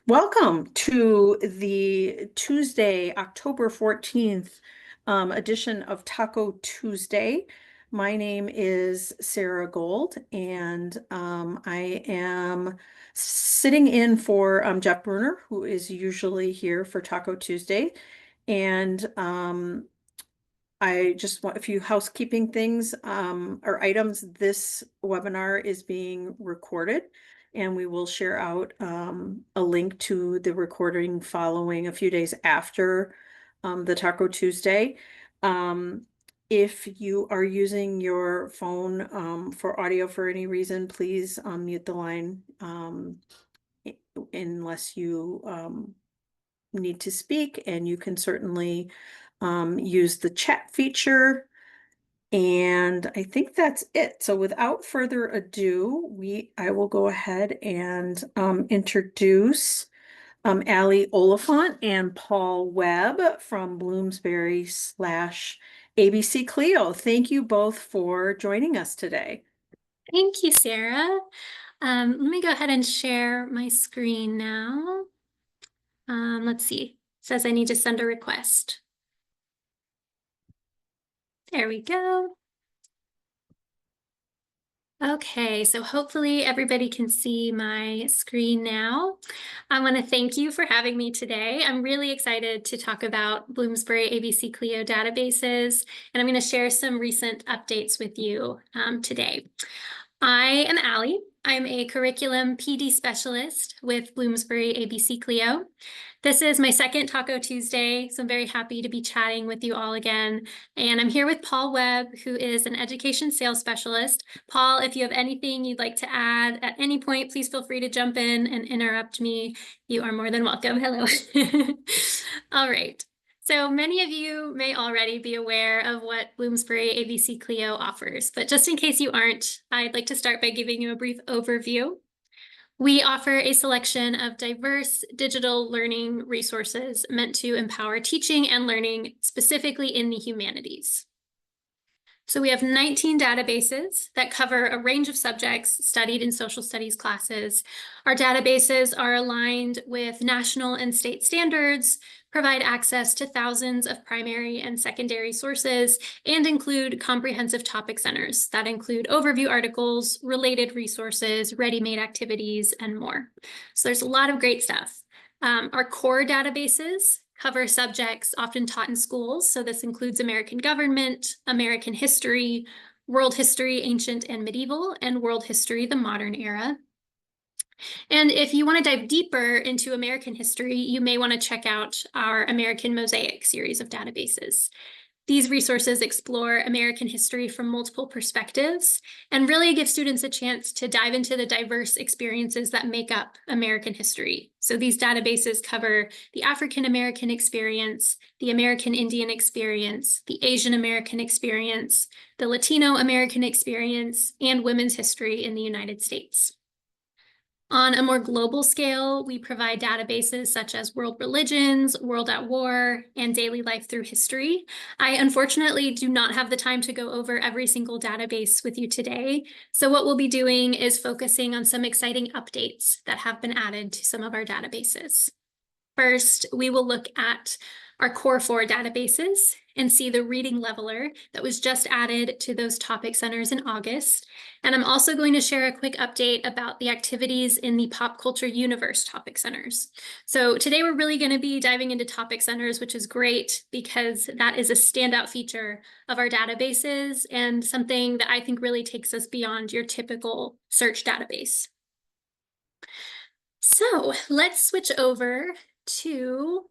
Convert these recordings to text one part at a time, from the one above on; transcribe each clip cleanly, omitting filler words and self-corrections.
Welcome to the Tuesday, October 14th edition of Taco Tuesday. My name is Sarah Gold, and I am sitting in for Jeff Bruner, who is usually here for Taco Tuesday. And I just want a few housekeeping things or items. This webinar is being recorded, and we will share out a link to the recording following a few days after the Taco Tuesday. If you are using your phone for audio for any reason, please mute the line unless you need to speak, and you can certainly use the chat feature. And I think that's it. So without further ado, I will go ahead and introduce Allie Oliphant and Paul Webb from Bloomsbury / ABC-CLIO. Thank you both for joining us today. Thank you, Sarah. Let me go ahead and share my screen now. Let's see. It says I need to send a request. There we go. Okay, so hopefully everybody can see my screen now. I want to thank you for having me today. I'm really excited to talk about Bloomsbury ABC-CLIO databases, and I'm going to share some recent updates with you today. I am Allie. I'm a curriculum PD specialist with Bloomsbury ABC-CLIO. This is my second Taco Tuesday, so I'm very happy to be chatting with you all again. And I'm here with Paul Webb, who is an education sales specialist. Paul, if you have anything you'd like to add at any point, please feel free to jump in and interrupt me. You are more than welcome. Hello. All right. So many of you may already be aware of what Bloomsbury ABC-CLIO offers, but just in case you aren't, I'd like to start by giving you a brief overview. We offer a selection of diverse digital learning resources meant to empower teaching and learning specifically in the humanities. So we have 19 databases that cover a range of subjects studied in social studies classes. Our databases are aligned with national and state standards, provide access to thousands of primary and secondary sources, and include comprehensive topic centers that include overview articles, related resources, ready-made activities, and more. So there's a lot of great stuff. Our core databases cover subjects often taught in schools. So this includes American government, American history, world history, ancient and medieval, and world history, the modern era. And if you want to dive deeper into American history, you may want to check out our American Mosaic series of databases. These resources explore American history from multiple perspectives and really give students a chance to dive into the diverse experiences that make up American history. So these databases cover the African American experience, the American Indian experience, the Asian American experience, the Latino American experience, and women's history in the United States. On a more global scale, we provide databases such as World Religions, World at War, and Daily Life Through History. I unfortunately do not have the time to go over every single database with you today. So what we'll be doing is focusing on some exciting updates that have been added to some of our databases. First, we will look at our core 4 databases and see the reading leveler that was just added to those topic centers in August. And I'm also going to share a quick update about the activities in the pop culture universe topic centers. So today we're really going to be diving into topic centers, which is great because that is a standout feature of our databases and something that I think really takes us beyond your typical search database. So let's switch over to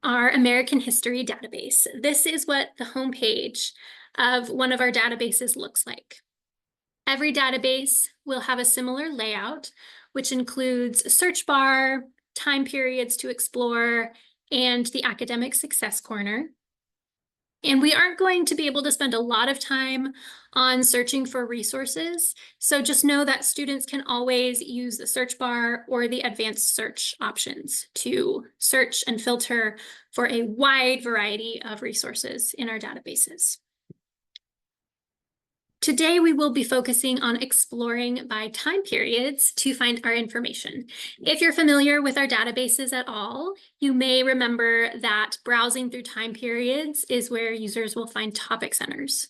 our American history database. This is what the homepage of one of our databases looks like. Every database will have a similar layout, which includes a search bar, time periods to explore, and the academic success corner. And we aren't going to be able to spend a lot of time on searching for resources. So just know that students can always use the search bar or the advanced search options to search and filter for a wide variety of resources in our databases. Today, we will be focusing on exploring by time periods to find our information. If you're familiar with our databases at all, you may remember that browsing through time periods is where users will find topic centers.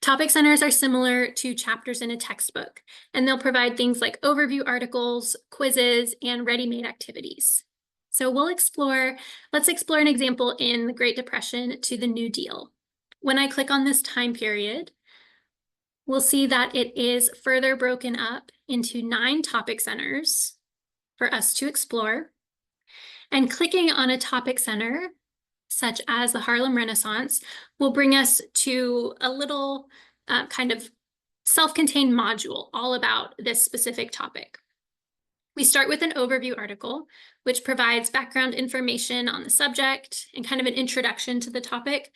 Topic centers are similar to chapters in a textbook, and they'll provide things like overview articles, quizzes, and ready-made activities. So let's explore an example in the Great Depression to the New Deal. When I click on this time period, we'll see that it is further broken up into 9 topic centers for us to explore. And clicking on a topic center, such as the Harlem Renaissance, will bring us to a little kind of self-contained module all about this specific topic. We start with an overview article, which provides background information on the subject and kind of an introduction to the topic.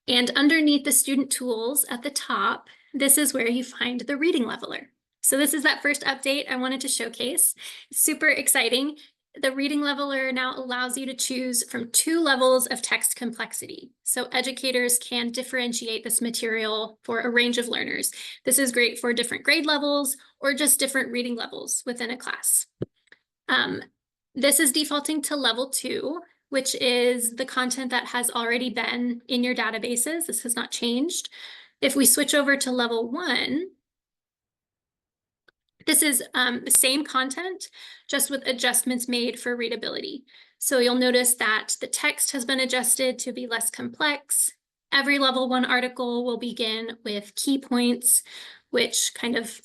And underneath the student tools at the top, this is where you find the reading leveler. So this is that first update I wanted to showcase. Super exciting. The reading leveler now allows you to choose from 2 levels of text complexity. So educators can differentiate this material for a range of learners. This is great for different grade levels or just different reading levels within a class. This is defaulting to level 2, which is the content that has already been in your databases. This has not changed. If we switch over to level 1, this is the same content, just with adjustments made for readability. So you'll notice that the text has been adjusted to be less complex. Every level 1 article will begin with key points, which kind of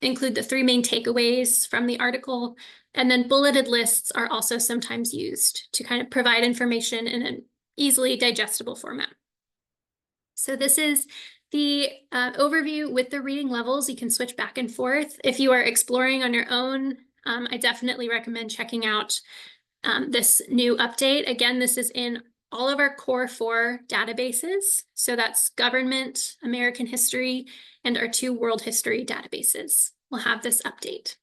include the 3 main takeaways from the article. And then bulleted lists are also sometimes used to kind of provide information in an easily digestible format. So this is the overview with the reading levels. You can switch back and forth. If you are exploring on your own, I definitely recommend checking out this new update. Again, this is in all of our core 4 databases. So that's government, American history, and our 2 world history databases. We'll have this update.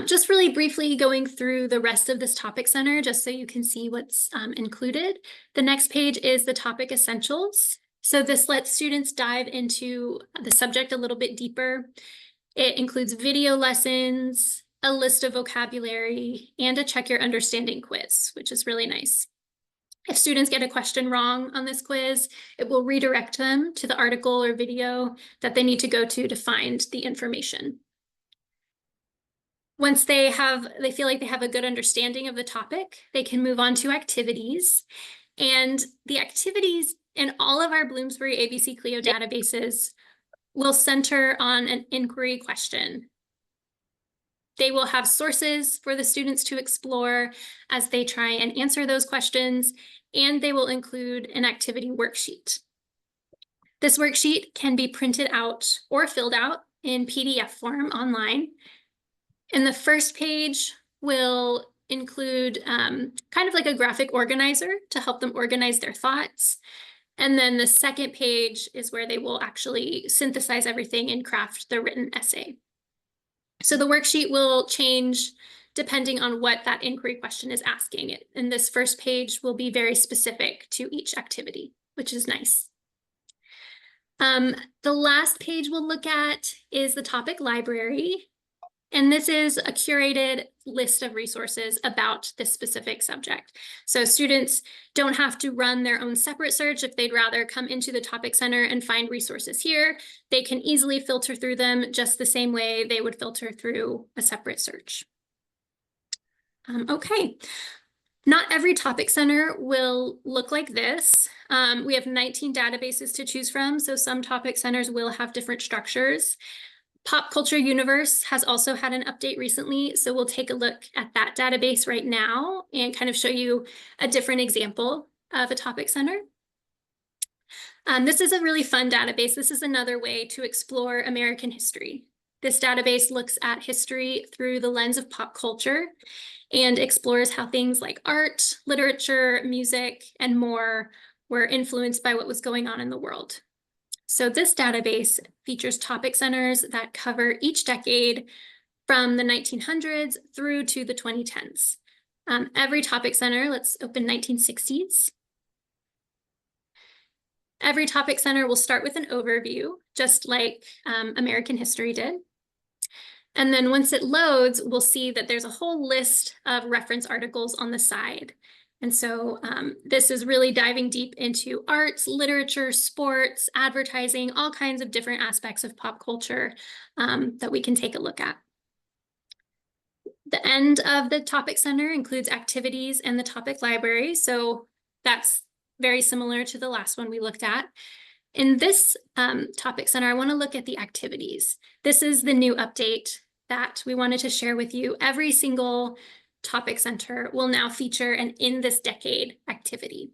Just really briefly going through the rest of this topic center, just so you can see what's included. The next page is the topic essentials. So this lets students dive into the subject a little bit deeper. It includes video lessons, a list of vocabulary, and a check your understanding quiz, which is really nice. If students get a question wrong on this quiz, it will redirect them to the article or video that they need to go to find the information. Once they feel like they have a good understanding of the topic, they can move on to activities. And the activities in all of our Bloomsbury ABC-CLIO databases will center on an inquiry question. They will have sources for the students to explore as they try and answer those questions, and they will include an activity worksheet. This worksheet can be printed out or filled out in PDF form online. And the first page will include kind of like a graphic organizer to help them organize their thoughts. And then the second page is where they will actually synthesize everything and craft the written essay. So the worksheet will change depending on what that inquiry question is asking it. And this first page will be very specific to each activity, which is nice. The last page we'll look at is the topic library. And this is a curated list of resources about this specific subject. So students don't have to run their own separate search. If they'd rather come into the topic center and find resources here, they can easily filter through them just the same way they would filter through a separate search. Okay. Not every topic center will look like this. We have 19 databases to choose from, so some topic centers will have different structures. Pop Culture Universe has also had an update recently, so we'll take a look at that database right now and kind of show you a different example of a topic center. This is a really fun database. This is another way to explore American history. This database looks at history through the lens of pop culture and explores how things like art, literature, music, and more were influenced by what was going on in the world. So this database features topic centers that cover each decade from the 1900s through to the 2010s. Every topic center, let's open 1960s. Every topic center will start with an overview, just like American history did. And then once it loads, we'll see that there's a whole list of reference articles on the side. And so this is really diving deep into arts, literature, sports, advertising, all kinds of different aspects of pop culture that we can take a look at. The end of the topic center includes activities and the topic library. So that's very similar to the last one we looked at. In this topic center, I want to look at the activities. This is the new update that we wanted to share with you. Every single topic center will now feature an In This Decade activity.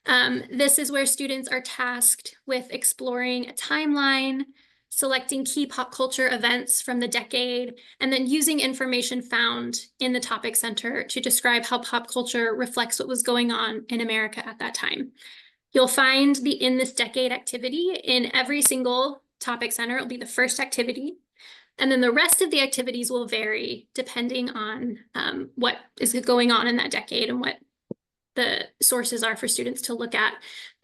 This is where students are tasked with exploring a timeline, selecting key pop culture events from the decade, and then using information found in the topic center to describe how pop culture reflects what was going on in America at that time. You'll find the In This Decade activity in every single topic center. It'll be the first activity. And then the rest of the activities will vary depending on what is going on in that decade and what the sources are for students to look at.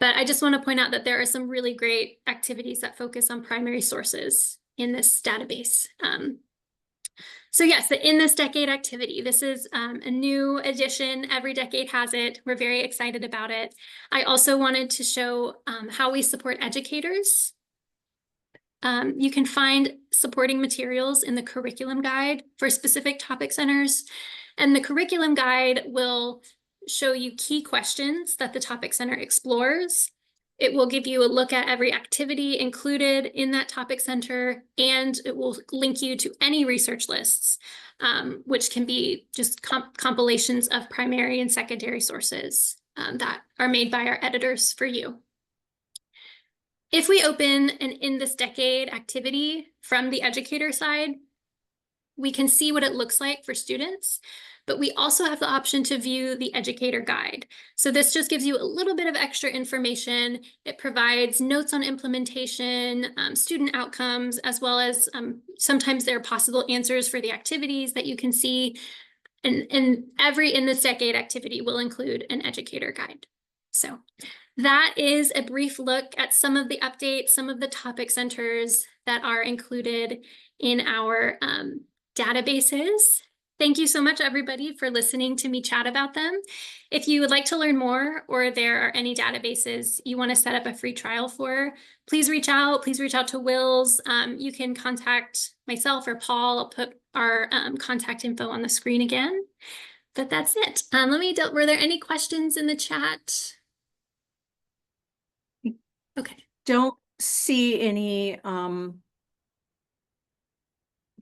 But I just want to point out that there are some really great activities that focus on primary sources in this database. So yes, the In This Decade activity. This is a new addition. Every decade has it. We're very excited about it. I also wanted to show how we support educators. You can find supporting materials in the curriculum guide for specific topic centers. And the curriculum guide will show you key questions that the topic center explores. It will give you a look at every activity included in that topic center, and it will link you to any research lists, which can be just compilations of primary and secondary sources that are made by our editors for you. If we open an In This Decade activity from the educator side, we can see what it looks like for students, but we also have the option to view the educator guide. So this just gives you a little bit of extra information. It provides notes on implementation, student outcomes, as well as sometimes there are possible answers for the activities that you can see. And every In This Decade activity will include an educator guide. So that is a brief look at some of the updates, some of the topic centers that are included in our databases. Thank you so much, everybody, for listening to me chat about them. If you would like to learn more, or there are any databases you want to set up a free trial for, please reach out. Please reach out to WiLS. You can contact myself or Paul. I'll put our contact info on the screen again. But that's it. Were there any questions in the chat? Okay. Don't see any, but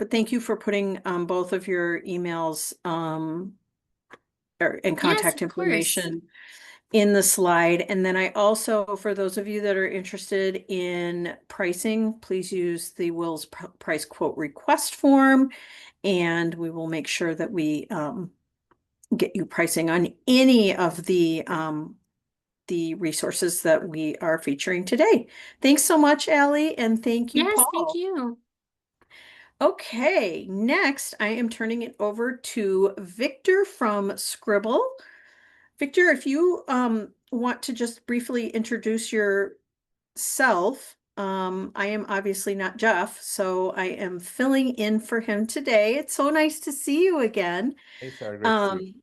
thank you for putting both of your emails and contact information in the slide. And then I also, for those of you that are interested in pricing, please use the WiLS price quote request form, and we will make sure that we get you pricing on any of the resources that we are featuring today. Thanks so much, Allie, and thank you, Yes, Paul. thank you. Okay, next I am turning it over to Victor from Scrible. Victor, if you want to just briefly introduce yourself. I am obviously not Jeff, so I am filling in for him today. It's so nice to see you again. Hey, Sarah, great to see you.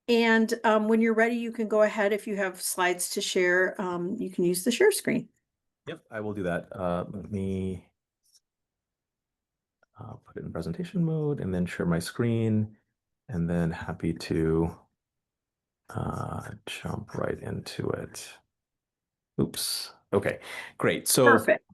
And when you're ready, you can go ahead. If you have slides to share, you can use the share screen. Yep, I will do that. Let me put it in presentation mode and then share my screen, and then happy to jump right into it. Oops. Okay, great. So Perfect.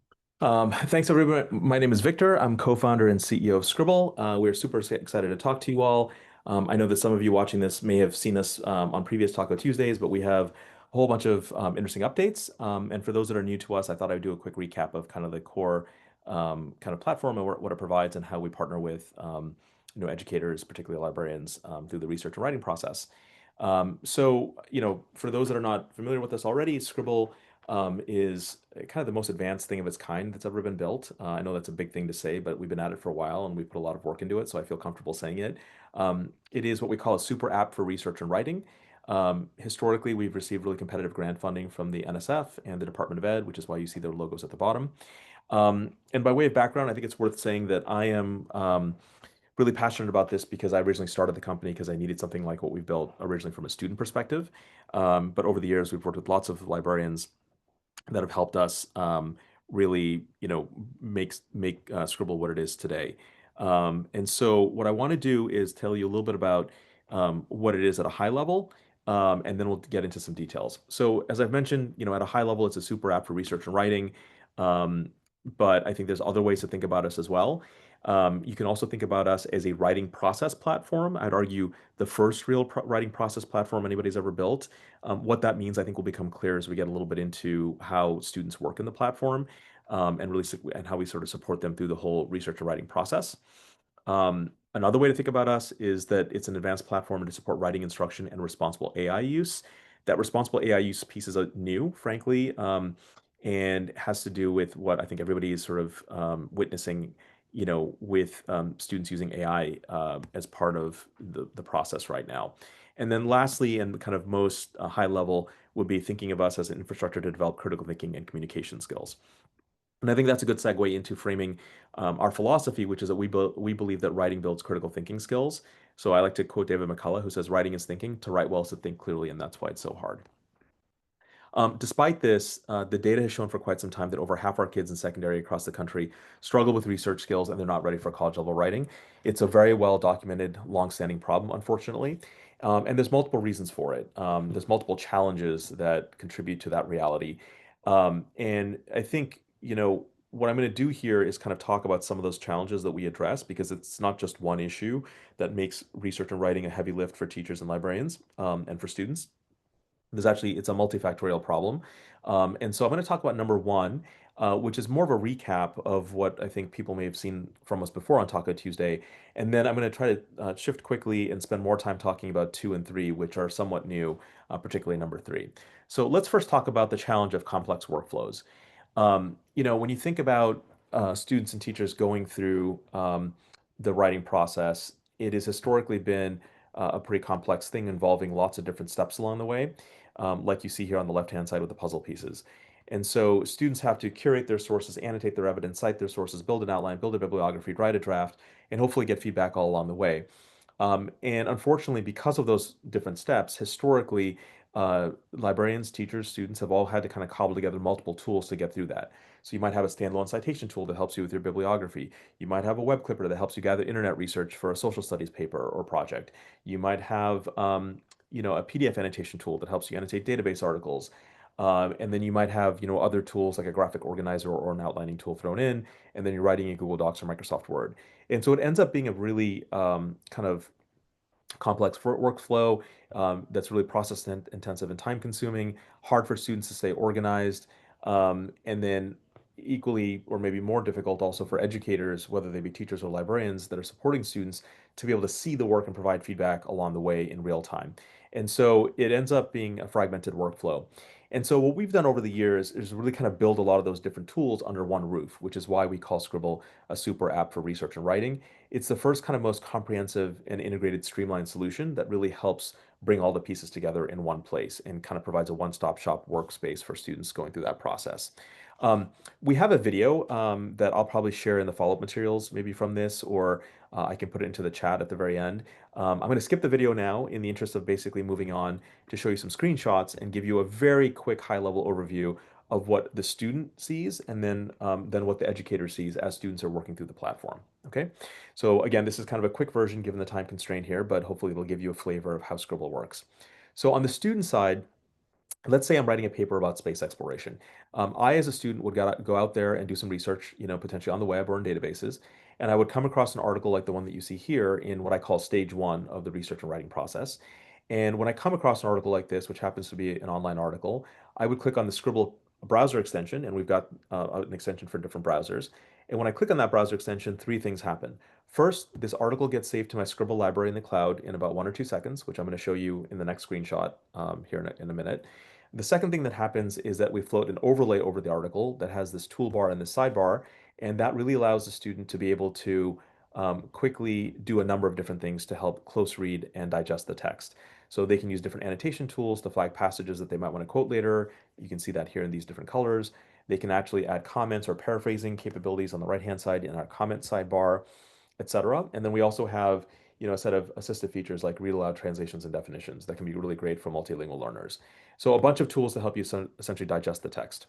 thanks, everybody. My name is Victor. I'm co-founder and CEO of Scrible. We're super excited to talk to you all. I know that some of you watching this may have seen us on previous Taco Tuesdays, but we have a whole bunch of interesting updates. And for those that are new to us, I thought I'd do a quick recap of kind of the core kind of platform and what it provides and how we partner with educators, particularly librarians, through the research and writing process. So, for those that are not familiar with us already, Scribble is kind of the most advanced thing of its kind that's ever been built. I know that's a big thing to say, but we've been at it for a while and we put a lot of work into it, so I feel comfortable saying it. It is what we call a super app for research and writing. Historically, we've received really competitive grant funding from the NSF and the Department of Ed, which is why you see their logos at the bottom. And by way of background, I think it's worth saying that I am really passionate about this because I originally started the company because I needed something like what we built originally from a student perspective. But over the years, we've worked with lots of librarians that have helped us really, make Scribble what it is today. And so, what I want to do is tell you a little bit about what it is at a high level, and then we'll get into some details. So, as I've mentioned, at a high level, it's a super app for research and writing. Um, but I think there's other ways to think about us as well. You can also think about us as a writing process platform. I'd argue the first real writing process platform anybody's ever built. What that means, I think, will become clear as we get a little bit into how students work in the platform, and really and how we sort of support them through the whole research and writing process. Another way to think about us is that it's an advanced platform to support writing instruction and responsible AI use. That responsible AI use piece is new, frankly, and has to do with what I think everybody is sort of witnessing, with students using AI as part of the process right now. And then lastly, and kind of most high level, would be thinking of us as an infrastructure to develop critical thinking and communication skills. And I think that's a good segue into framing our philosophy, which is that we believe that writing builds critical thinking skills. So I like to quote David McCullough, who says, "Writing is thinking. To write well is to think clearly, and that's why it's so hard." Despite this, the data has shown for quite some time that over half our kids in secondary across the country struggle with research skills and they're not ready for college level writing. It's a very well documented, long-standing problem, unfortunately. And there's multiple reasons for it. There's multiple challenges that contribute to that reality. And I think, what I'm going to do here is kind of talk about some of those challenges that we address because it's not just one issue that makes research and writing a heavy lift for teachers and librarians, and for students. It's a multifactorial problem. And so I'm going to talk about number one, which is more of a recap of what I think people may have seen from us before on Taco Tuesday. And then I'm going to try to shift quickly and spend more time talking about two and three, which are somewhat new, particularly number three. So let's first talk about the challenge of complex workflows. When you think about students and teachers going through the writing process, it has historically been a pretty complex thing involving lots of different steps along the way, like you see here on the left-hand side with the puzzle pieces. And so students have to curate their sources, annotate their evidence, cite their sources, build an outline, build a bibliography, write a draft, and hopefully get feedback all along the way. And unfortunately, because of those different steps, historically, librarians, teachers, students have all had to kind of cobble together multiple tools to get through that. So you might have a standalone citation tool that helps you with your bibliography. You might have a web clipper that helps you gather internet research for a social studies paper or project. You might have, a PDF annotation tool that helps you annotate database articles. And then you might have, other tools like a graphic organizer or an outlining tool thrown in, and then you're writing in Google Docs or Microsoft Word. And so it ends up being a really kind of complex workflow that's really process intensive and time consuming, hard for students to stay organized, and then equally or maybe more difficult also for educators, whether they be teachers or librarians that are supporting students, to be able to see the work and provide feedback along the way in real time. And so it ends up being a fragmented workflow. And so what we've done over the years is really kind of build a lot of those different tools under one roof, which is why we call Scribble a super app for research and writing. It's the first kind of most comprehensive and integrated streamlined solution that really helps bring all the pieces together in one place and kind of provides a one-stop shop workspace for students going through that process. We have a video that I'll probably share in the follow-up materials, maybe from this, or I can put it into the chat at the very end. I'm going to skip the video now in the interest of basically moving on to show you some screenshots and give you a very quick high-level overview of what the student sees and then what the educator sees as students are working through the platform. Okay, so again, this is kind of a quick version given the time constraint here, but hopefully it'll give you a flavor of how Scribble works. So on the student side, let's say I'm writing a paper about space exploration. I, as a student, would go out there and do some research, potentially on the web or in databases, and I would come across an article like the one that you see here in what I call stage one of the research and writing process. And when I come across an article like this, which happens to be an online article, I would click on the Scribble browser extension, and we've got an extension for different browsers. And when I click on that browser extension, three things happen. First, this article gets saved to my Scribble library in the cloud in about 1 or 2 seconds, which I'm going to show you in the next screenshot here in a minute. The second thing that happens is that we float an overlay over the article that has this toolbar and this sidebar, and that really allows the student to be able to quickly do a number of different things to help close read and digest the text. So they can use different annotation tools to flag passages that they might want to quote later. You can see that here in these different colors. They can actually add comments or paraphrasing capabilities on the right-hand side in our comment sidebar, etc. And then we also have, a set of assistive features like read aloud translations and definitions that can be really great for multilingual learners. So a bunch of tools to help you essentially digest the text.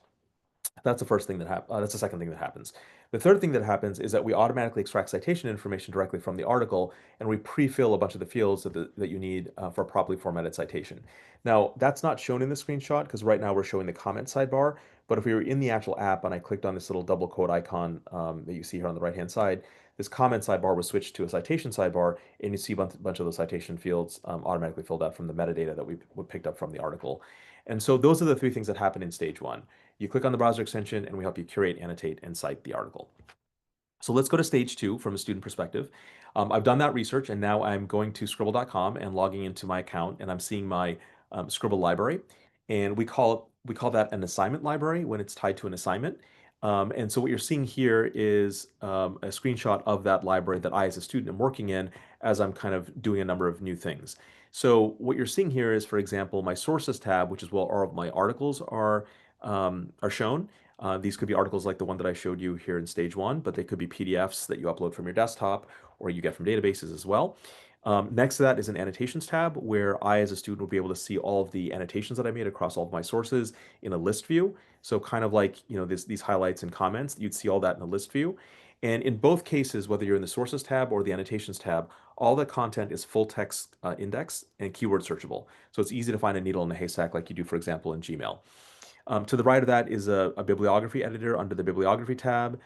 That's the first thing that happens. That's the second thing that happens. The third thing that happens is that we automatically extract citation information directly from the article, and we pre-fill a bunch of the fields that you need for a properly formatted citation. Now, that's not shown in the screenshot because right now we're showing the comment sidebar. But if we were in the actual app and I clicked on this little double quote icon that you see here on the right-hand side, this comment sidebar was switched to a citation sidebar, and you see a bunch of those citation fields automatically filled out from the metadata that we picked up from the article. And so those are the three things that happen in stage one. You click on the browser extension and we help you curate, annotate, and cite the article. So let's go to stage two from a student perspective. I've done that research and now I'm going to scribble.com and logging into my account and I'm seeing my Scribble library. And we call that an assignment library when it's tied to an assignment. And so what you're seeing here is a screenshot of that library that I, as a student, am working in as I'm kind of doing a number of new things. So what you're seeing here is, for example, my sources tab, which is where all of my articles are shown. These could be articles like the one that I showed you here in stage one, but they could be PDFs that you upload from your desktop or you get from databases as well. Next to that is an annotations tab where I, as a student, will be able to see all of the annotations that I made across all of my sources in a list view. So kind of like, these highlights and comments, you'd see all that in a list view. And in both cases, whether you're in the sources tab or the annotations tab, all the content is full text index and keyword searchable. So it's easy to find a needle in a haystack like you do, for example, in Gmail. To the right of that is a bibliography editor under the bibliography tab.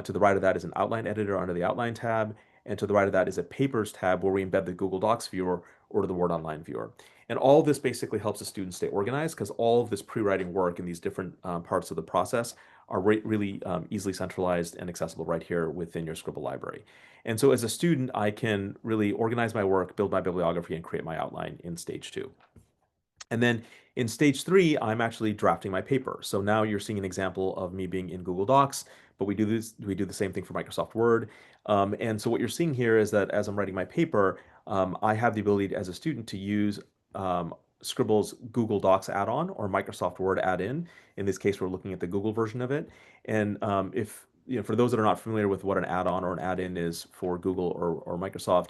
To the right of that is an outline editor under the outline tab. And to the right of that is a papers tab where we embed the Google Docs viewer or the Word Online viewer. And all this basically helps the students stay organized because all of this pre-writing work in these different parts of the process are really easily centralized and accessible right here within your Scribble library. And so as a student, I can really organize my work, build my bibliography, and create my outline in stage two. And then in stage three, I'm actually drafting my paper. So now you're seeing an example of me being in Google Docs, but we do the same thing for Microsoft Word. And so what you're seeing here is that as I'm writing my paper, I have the ability as a student to use Scribble's Google Docs add-on or Microsoft Word add-in. In this case, we're looking at the Google version of it. And if for those that are not familiar with what an add-on or an add-in is for Google or Microsoft,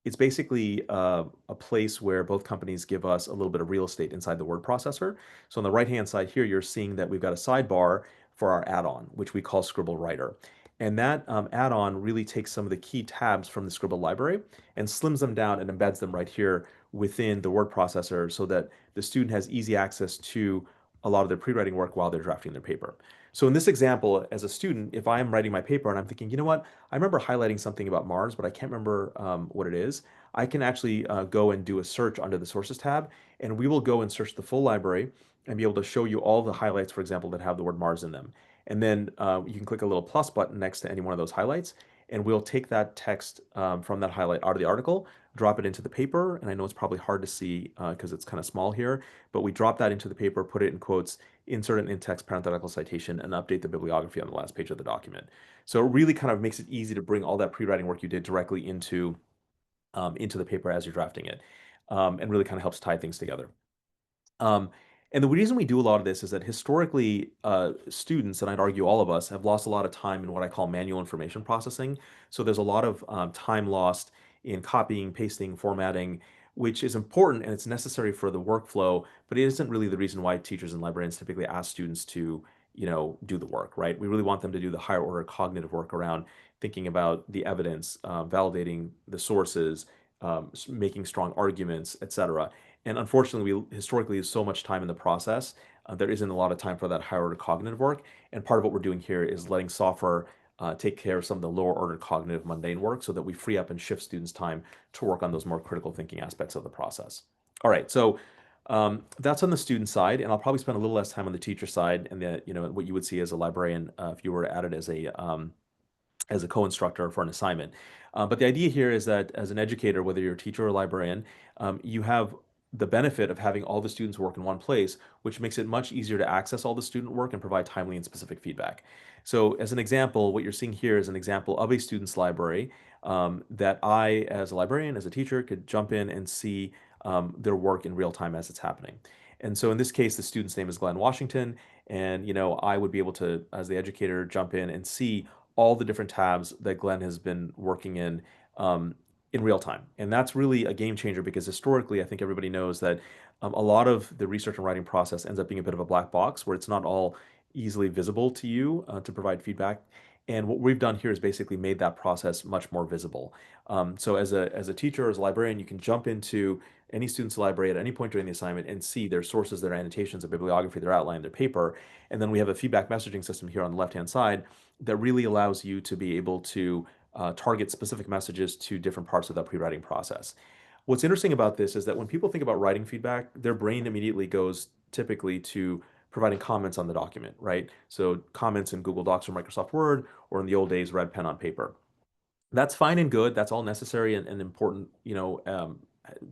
it's basically a place where both companies give us a little bit of real estate inside the word processor. So on the right-hand side here, you're seeing that we've got a sidebar for our add-on, which we call Scribble Writer. And that add-on really takes some of the key tabs from the Scribble library and slims them down and embeds them right here within the word processor so that the student has easy access to a lot of their pre-writing work while they're drafting their paper. So in this example, as a student, if I'm writing my paper and I'm thinking, you know what, I remember highlighting something about Mars, but I can't remember what it is, I can actually go and do a search under the sources tab, and we will go and search the full library and be able to show you all the highlights, for example, that have the word Mars in them. And then you can click a little plus button next to any one of those highlights, and we'll take that text from that highlight out of the article, drop it into the paper, and I know it's probably hard to see because it's kind of small here, but we drop that into the paper, put it in quotes, insert an in-text parenthetical citation, and update the bibliography on the last page of the document. So it really kind of makes it easy to bring all that pre-writing work you did directly into the paper as you're drafting it, and really kind of helps tie things together. And the reason we do a lot of this is that historically, students, and I'd argue all of us, have lost a lot of time in what I call manual information processing. So there's a lot of time lost in copying, pasting, formatting, which is important and it's necessary for the workflow, but it isn't really the reason why teachers and librarians typically ask students to, do the work, right? We really want them to do the higher order cognitive work around thinking about the evidence, validating the sources, making strong arguments, etc. And unfortunately, we historically use so much time in the process. There isn't a lot of time for that higher order cognitive work. And part of what we're doing here is letting software take care of some of the lower order cognitive mundane work so that we free up and shift students' time to work on those more critical thinking aspects of the process. All right, so that's on the student side, and I'll probably spend a little less time on the teacher side and what you would see as a librarian if you were added as a co-instructor for an assignment. But the idea here is that as an educator, whether you're a teacher or a librarian, you have the benefit of having all the students work in one place, which makes it much easier to access all the student work and provide timely and specific feedback. So as an example, what you're seeing here is an example of a student's library that I, as a librarian, as a teacher, could jump in and see their work in real time as it's happening. And so in this case, the student's name is Glenn Washington, and I would be able to, as the educator, jump in and see all the different tabs that Glenn has been working um, in real time. And that's really a game changer because historically, I think everybody knows that a lot of the research and writing process ends up being a bit of a black box where it's not all easily visible to you to provide feedback. And what we've done here is basically made that process much more visible. So as a teacher, as a librarian, you can jump into any student's library at any point during the assignment and see their sources, their annotations, their bibliography, their outline, their paper. And then we have a feedback messaging system here on the left-hand side that really allows you to be able to target specific messages to different parts of the pre-writing process. What's interesting about this is that when people think about writing feedback, their brain immediately goes typically to providing comments on the document, right? So comments in Google Docs or Microsoft Word, or in the old days, red pen on paper. That's fine and good. That's all necessary and important,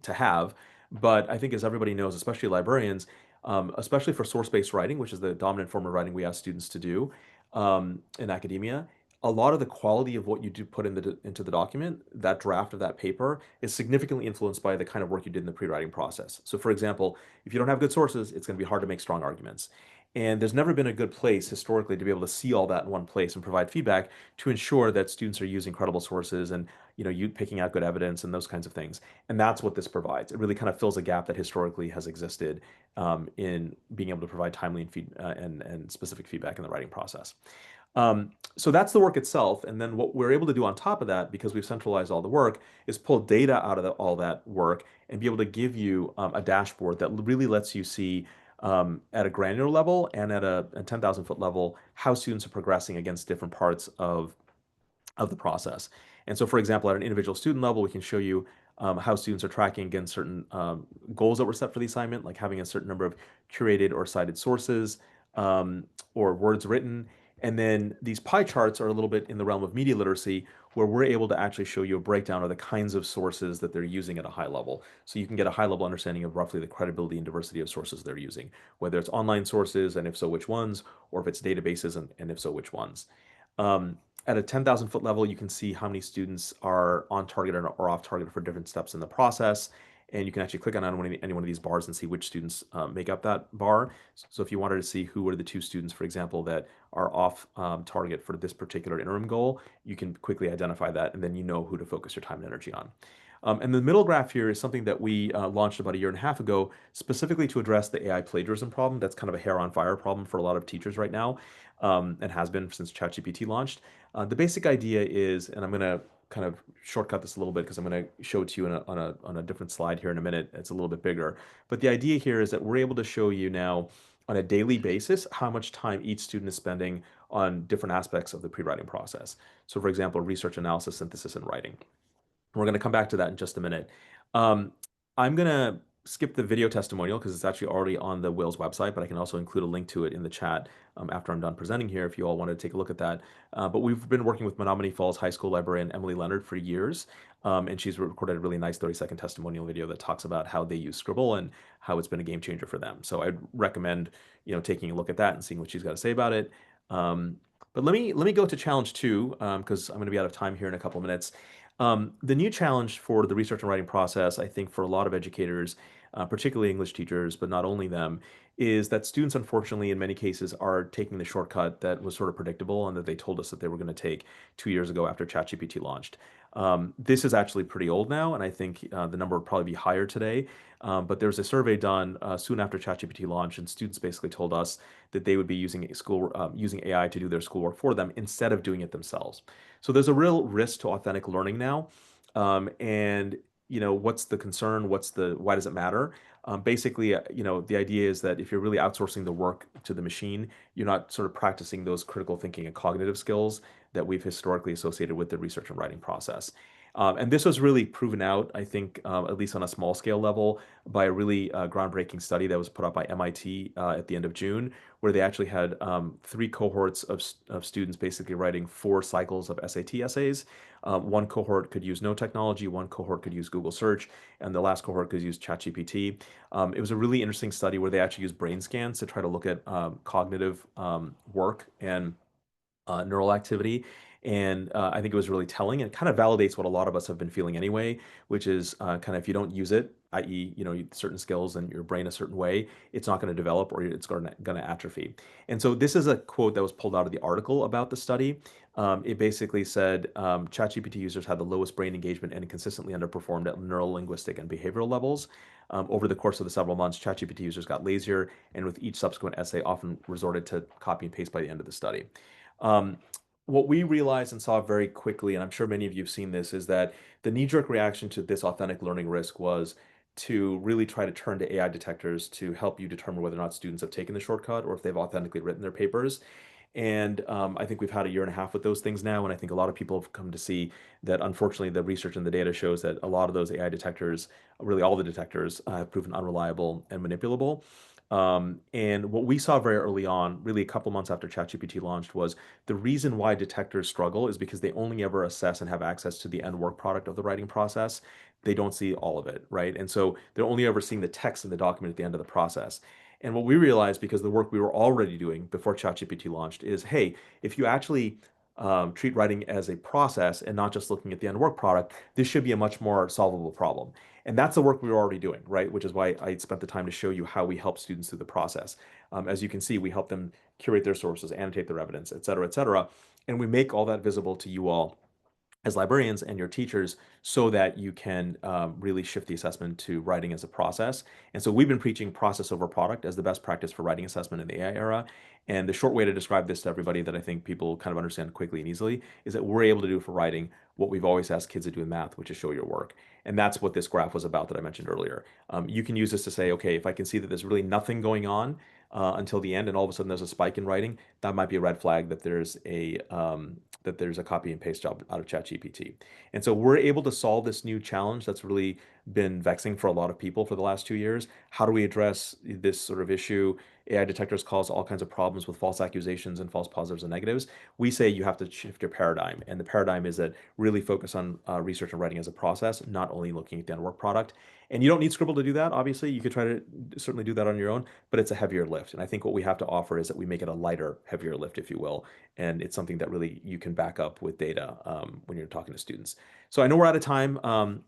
to have. But I think, as everybody knows, especially librarians, especially for source-based writing, which is the dominant form of writing we ask students to do in academia, a lot of the quality of what you do put into the document, that draft of that paper, is significantly influenced by the kind of work you did in the pre-writing process. So, for example, if you don't have good sources, it's going to be hard to make strong arguments. And there's never been a good place historically to be able to see all that in one place and provide feedback to ensure that students are using credible sources and you picking out good evidence and those kinds of things. And that's what this provides. It really kind of fills a gap that historically has existed in being able to provide timely and specific feedback in the writing process. So that's the work itself. And then what we're able to do on top of that, because we've centralized all the work, is pull data out of all that work and be able to give you a dashboard that really lets you see at a granular level and at a 10,000 foot level how students are progressing against different parts of the process. And so, for example, at an individual student level, we can show you how students are tracking against certain goals that were set for the assignment, like having a certain number of curated or cited sources or words written. And then these pie charts are a little bit in the realm of media literacy, where we're able to actually show you a breakdown of the kinds of sources that they're using at a high level. So you can get a high level understanding of roughly the credibility and diversity of sources they're using, whether it's online sources, and if so, which ones, or if it's databases, and if so, which ones. Um, at a 10,000 foot level, you can see how many students are on target or off target for different steps in the process. And you can actually click on any one of these bars and see which students make up that bar. So if you wanted to see who are the two students, for example, that are off target for this particular interim goal, you can quickly identify that, and then you know who to focus your time and energy on. And the middle graph here is something that we launched about a year and a half ago, specifically to address the AI plagiarism problem. That's kind of a hair on fire problem for a lot of teachers right now, and has been since ChatGPT launched. The basic idea is, and I'm going to kind of shortcut this a little bit because I'm going to show it to you on a different slide here in a minute. It's a little bit bigger. But the idea here is that we're able to show you now on a daily basis how much time each student is spending on different aspects of the pre-writing process. So, for example, research, analysis, synthesis, and writing. We're going to come back to that in just a minute. Um, I'm going to skip the video testimonial because it's actually already on the WiLS website, but I can also include a link to it in the chat after I'm done presenting here if you all want to take a look at that. But we've been working with Menominee Falls High School librarian Emily Leonard for years, and she's recorded a really nice 30-second testimonial video that talks about how they use Scribble and how it's been a game changer for them. So I'd recommend taking a look at that and seeing what she's got to say about it. But let me go to challenge 2 because I'm going to be out of time here in a couple minutes. The new challenge for the research and writing process, I think, for a lot of educators, particularly English teachers, but not only them, is that students, unfortunately, in many cases, are taking the shortcut that was sort of predictable and that they told us that they were going to take 2 years ago after ChatGPT launched. This is actually pretty old now, and I think the number would probably be higher today. But there was a survey done soon after ChatGPT launched, and students basically told us that they would be using AI to do their schoolwork for them instead of doing it themselves. So there's a real risk to authentic learning now. And what's the concern? Why does it matter? Basically, the idea is that if you're really outsourcing the work to the machine, you're not sort of practicing those critical thinking and cognitive skills that we've historically associated with the research and writing process. And this was really proven out, I think, at least on a small scale level, by a really groundbreaking study that was put out by MIT at the end of June, where they actually had 3 cohorts of students basically writing 4 cycles of SAT essays. One cohort could use no technology, one cohort could use Google search, and the last cohort could use ChatGPT. It was a really interesting study where they actually used brain scans to try to look at cognitive work and neural activity. And I think it was really telling, and it kind of validates what a lot of us have been feeling anyway, which is kind of if you don't use it, i.e., certain skills and your brain a certain way, it's not going to develop or it's going to atrophy. And so this is a quote that was pulled out of the article about the study. It basically said ChatGPT users had the lowest brain engagement and consistently underperformed at neurolinguistic and behavioral levels. Over the course of the several months, ChatGPT users got lazier, and with each subsequent essay, often resorted to copy and paste by the end of the study. Um, what we realized and saw very quickly, and I'm sure many of you have seen this, is that the knee-jerk reaction to this authentic learning risk was to really try to turn to AI detectors to help you determine whether or not students have taken the shortcut or if they've authentically written their papers. And I think we've had a year and a half with those things now, and I think a lot of people have come to see that unfortunately the research and the data shows that a lot of those AI detectors, really all the detectors, have proven unreliable and manipulable. And what we saw very early on, really a couple months after ChatGPT launched, was the reason why detectors struggle is because they only ever assess and have access to the end work product of the writing process. They don't see all of it, right? And so they're only ever seeing the text in the document at the end of the process. And what we realized, because the work we were already doing before ChatGPT launched, is hey, if you actually treat writing as a process and not just looking at the end work product, this should be a much more solvable problem. And that's the work we were already doing, right? Which is why I spent the time to show you how we help students through the process. As you can see, we help them curate their sources, annotate their evidence, et cetera, et cetera. And we make all that visible to you all as librarians and your teachers so that you can really shift the assessment to writing as a process. And so we've been preaching process over product as the best practice for writing assessment in the AI era. And the short way to describe this to everybody that I think people kind of understand quickly and easily is that we're able to do for writing what we've always asked kids to do in math, which is show your work. And that's what this graph was about that I mentioned earlier. You can use this to say, okay, if I can see that there's really nothing going on until the end, and all of a sudden there's a spike in writing, that might be a red flag that there's a copy and paste job out of ChatGPT. And so we're able to solve this new challenge that's really been vexing for a lot of people for the last 2 years. How do we address this sort of issue? AI detectors cause all kinds of problems with false accusations and false positives and negatives. We say you have to shift your paradigm. And the paradigm is that really focus on research and writing as a process, not only looking at the end work product. And you don't need Scribble to do that. Obviously, you could try to certainly do that on your own, but it's a heavier lift. And I think what we have to offer is that we make it a lighter, heavier lift, if you will. And it's something that really you can back up with data when you're talking to students. So I know we're out of time,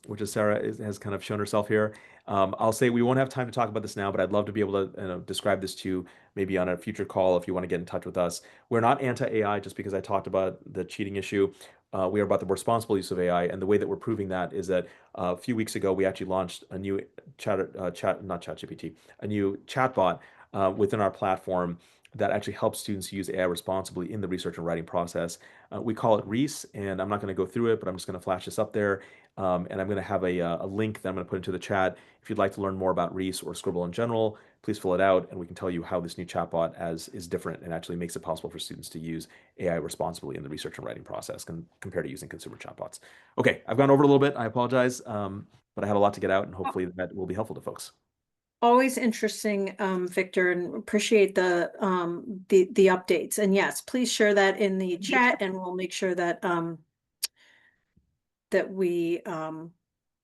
which is Sarah has kind of shown herself here. I'll say we won't have time to talk about this now, but I'd love to be able to describe this to you maybe on a future call if you want to get in touch with us. We're not anti-AI just because I talked about the cheating issue. We are about the responsible use of AI, and the way that we're proving that is that a few weeks ago we actually launched a new not ChatGPT, a new chatbot within our platform that actually helps students use AI responsibly in the research and writing process. We call it Reese, and I'm not going to go through it, but I'm just going to flash this up there. And I'm going to have a link that I'm going to put into the chat. If you'd like to learn more about Reese or Scribble in general, please fill it out, and we can tell you how this new chatbot is different and actually makes it possible for students to use AI responsibly in the research and writing process compared to using consumer chatbots. Okay, I've gone over a little bit. I apologize, but I had a lot to get out, and hopefully that will be helpful to folks. Always interesting, Victor, and appreciate the updates. And yes, please share that in the chat, and we'll make sure that that we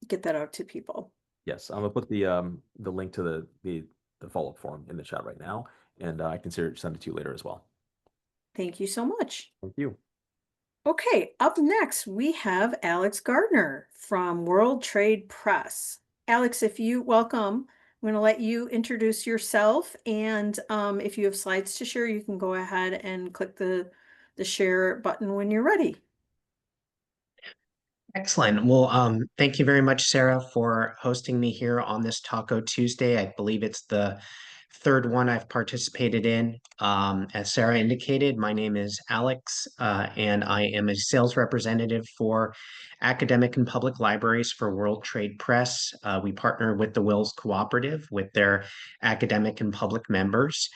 get that out to people. Yes, I'm gonna put the link to the follow-up form in the chat right now, and I can send it to you later as well. Thank you so much. Thank you. Okay, up next we have Alex Gardner from World Trade Press. Alex, welcome. I'm going to let you introduce yourself, and if you have slides to share, you can go ahead and click the share button when you're ready. Excellent. Well, thank you very much, Sarah, for hosting me here on this Taco Tuesday. I believe it's the third one I've participated in. As Sarah indicated, my name is Alex, and I am a sales representative for academic and public libraries for World Trade Press. We partner with the WiLS Cooperative with their academic and public members.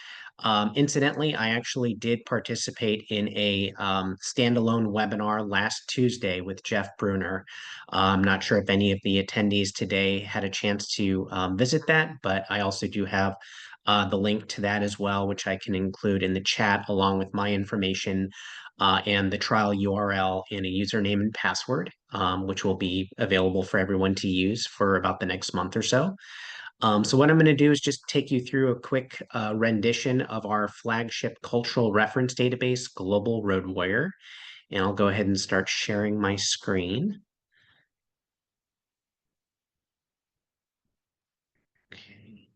Incidentally, I actually did participate in a standalone webinar last Tuesday with Jeff Bruner. I'm not sure if any of the attendees today had a chance to visit that, but I also do have the link to that as well, which I can include in the chat along with my information and the trial URL and a username and password, which will be available for everyone to use for about the next month or so. So what I'm going to do is just take you through a quick rendition of our flagship cultural reference database, Global Road Warrior. And I'll go ahead and start sharing my screen. Okay.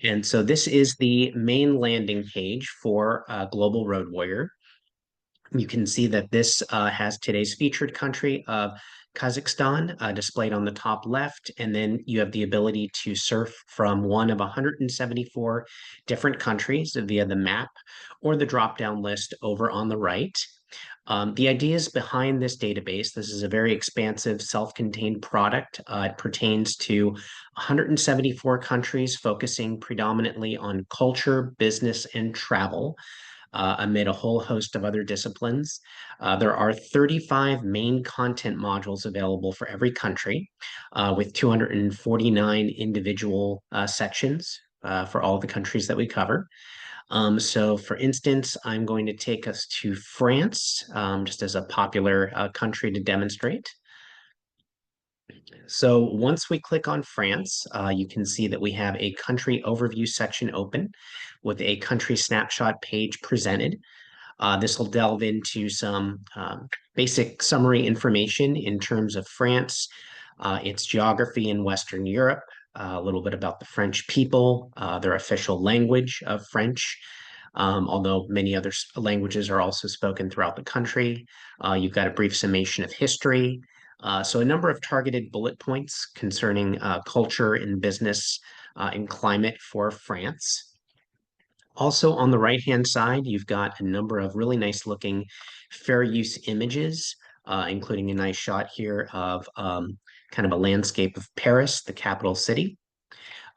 And so this is the main landing page for Global Road Warrior. You can see that this has today's featured country of Kazakhstan displayed on the top left, and then you have the ability to surf from one of 174 different countries via the map or the drop-down list over on the right. The ideas behind this database, this is a very expansive self-contained product. It pertains to 174 countries, focusing predominantly on culture, business, and travel amid a whole host of other disciplines. There are 35 main content modules available for every country, with 249 individual sections for all the countries that we cover. So for instance, I'm going to take us to France, just as a popular country to demonstrate. So once we click on France, you can see that we have a country overview section open with a country snapshot page presented. This will delve into some basic summary information in terms of France, its geography in Western Europe, a little bit about the French people, their official language of French, although many other languages are also spoken throughout the country. You've got a brief summation of history. So a number of targeted bullet points concerning culture and business and climate for France. Also on the right-hand side, you've got a number of really nice looking fair use images, including a nice shot here of kind of a landscape of Paris, the capital city.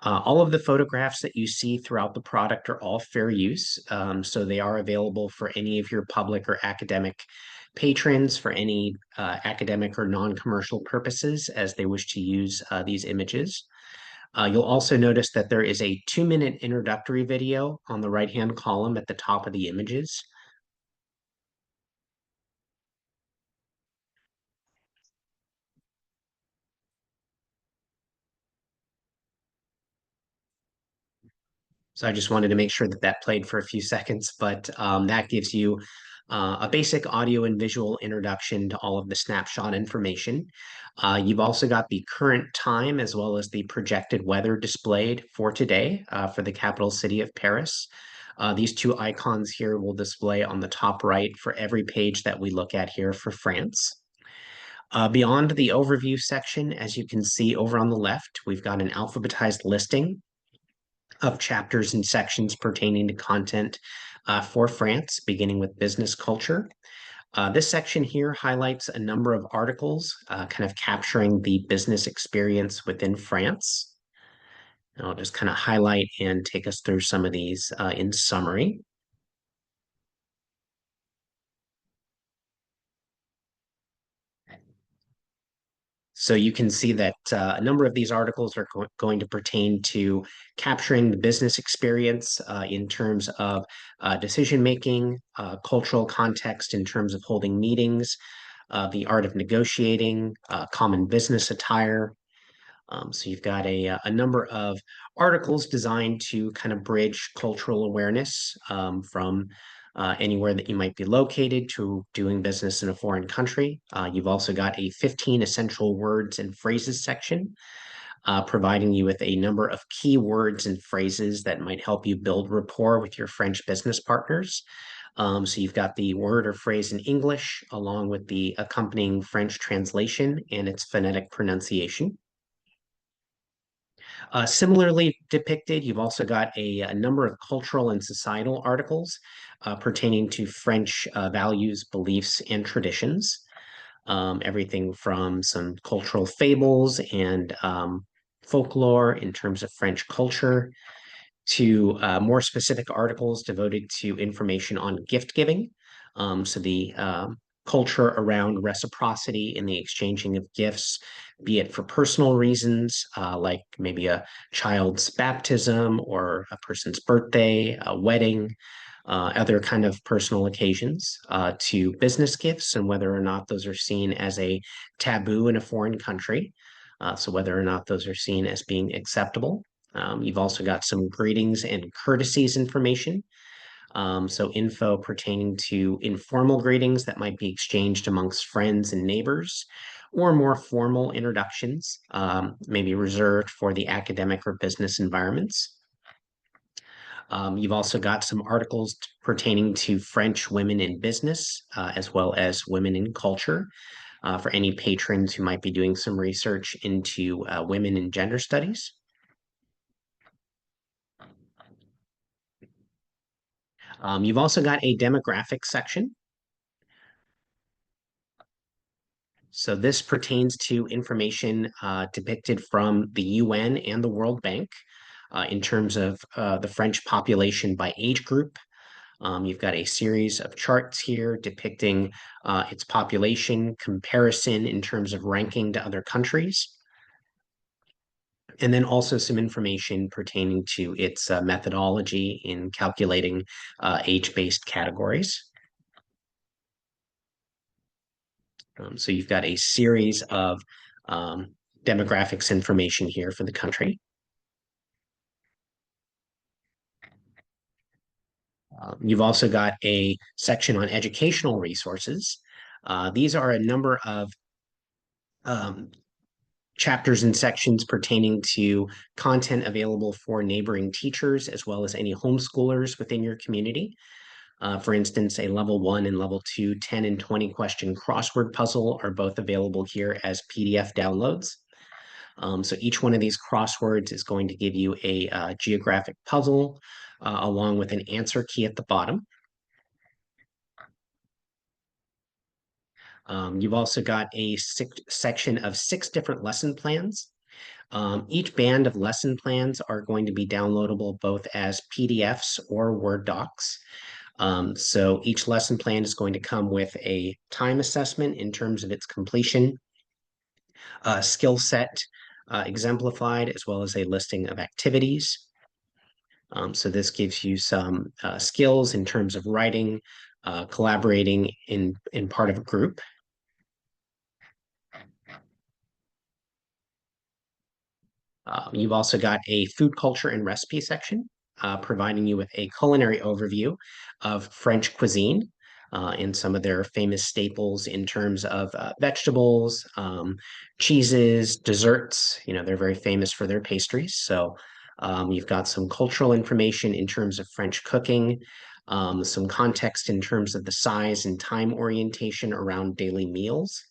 All of the photographs that you see throughout the product are all fair use, so they are available for any of your public or academic patrons for any academic or non-commercial purposes as they wish to use these images. You'll also notice that there is a 2-minute introductory video on the right-hand column at the top of the images. So I just wanted to make sure that that played for a few seconds, but that gives you a basic audio and visual introduction to all of the snapshot information. You've also got the current time as well as the projected weather displayed for today for the capital city of Paris. These two icons here will display on the top right for every page that we look at here for France. Beyond the overview section, as you can see over on the left, we've got an alphabetized listing of chapters and sections pertaining to content for France, beginning with business culture. This section here highlights a number of articles kind of capturing the business experience within France. And I'll just kind of highlight and take us through some of these in summary. So you can see that a number of these articles are going to pertain to capturing the business experience in terms of decision-making, cultural context in terms of holding meetings, the art of negotiating, common business attire. So you've got a number of articles designed to kind of bridge cultural awareness from anywhere that you might be located to doing business in a foreign country. You've also got a 15 essential words and phrases section, providing you with a number of key words and phrases that might help you build rapport with your French business partners. So you've got the word or phrase in English, along with the accompanying French translation and its phonetic pronunciation. Similarly depicted, you've also got a number of cultural and societal articles pertaining to French values, beliefs, and traditions. Everything from some cultural fables and folklore in terms of French culture to more specific articles devoted to information on gift giving. So the culture around reciprocity in the exchanging of gifts, be it for personal reasons, like maybe a child's baptism or a person's birthday, a wedding, other kind of personal occasions, to business gifts and whether or not those are seen as a taboo in a foreign country. So whether or not those are seen as being acceptable. You've also got some greetings and courtesies information. So info pertaining to informal greetings that might be exchanged amongst friends and neighbors, or more formal introductions, maybe reserved for the academic or business environments. You've also got some articles pertaining to French women in business, as well as women in culture, for any patrons who might be doing some research into women in gender studies. You've also got a demographics section. So this pertains to information depicted from the UN and the World Bank in terms of the French population by age group. You've got a series of charts here depicting its population comparison in terms of ranking to other countries. And then also some information pertaining to its methodology in calculating age-based categories. So you've got a series of demographics information here for the country. You've also got a section on educational resources. These are a number of chapters and sections pertaining to content available for neighboring teachers, as well as any homeschoolers within your community. For instance, a level 1 and level 2 10 and 20 question crossword puzzle are both available here as PDF downloads. So each one of these crosswords is going to give you a geographic puzzle along with an answer key at the bottom. You've also got a section of 6 different lesson plans. Each band of lesson plans are going to be downloadable both as PDFs or Word docs. So each lesson plan is going to come with a time assessment in terms of its completion, skill set exemplified, as well as a listing of activities. So this gives you some skills in terms of writing, collaborating in part of a group. You've also got a food culture and recipe section, providing you with a culinary overview of French cuisine and some of their famous staples in terms of vegetables, cheeses, desserts. You know, they're very famous for their pastries. So you've got some cultural information in terms of French cooking, some context in terms of the size and time orientation around daily meals,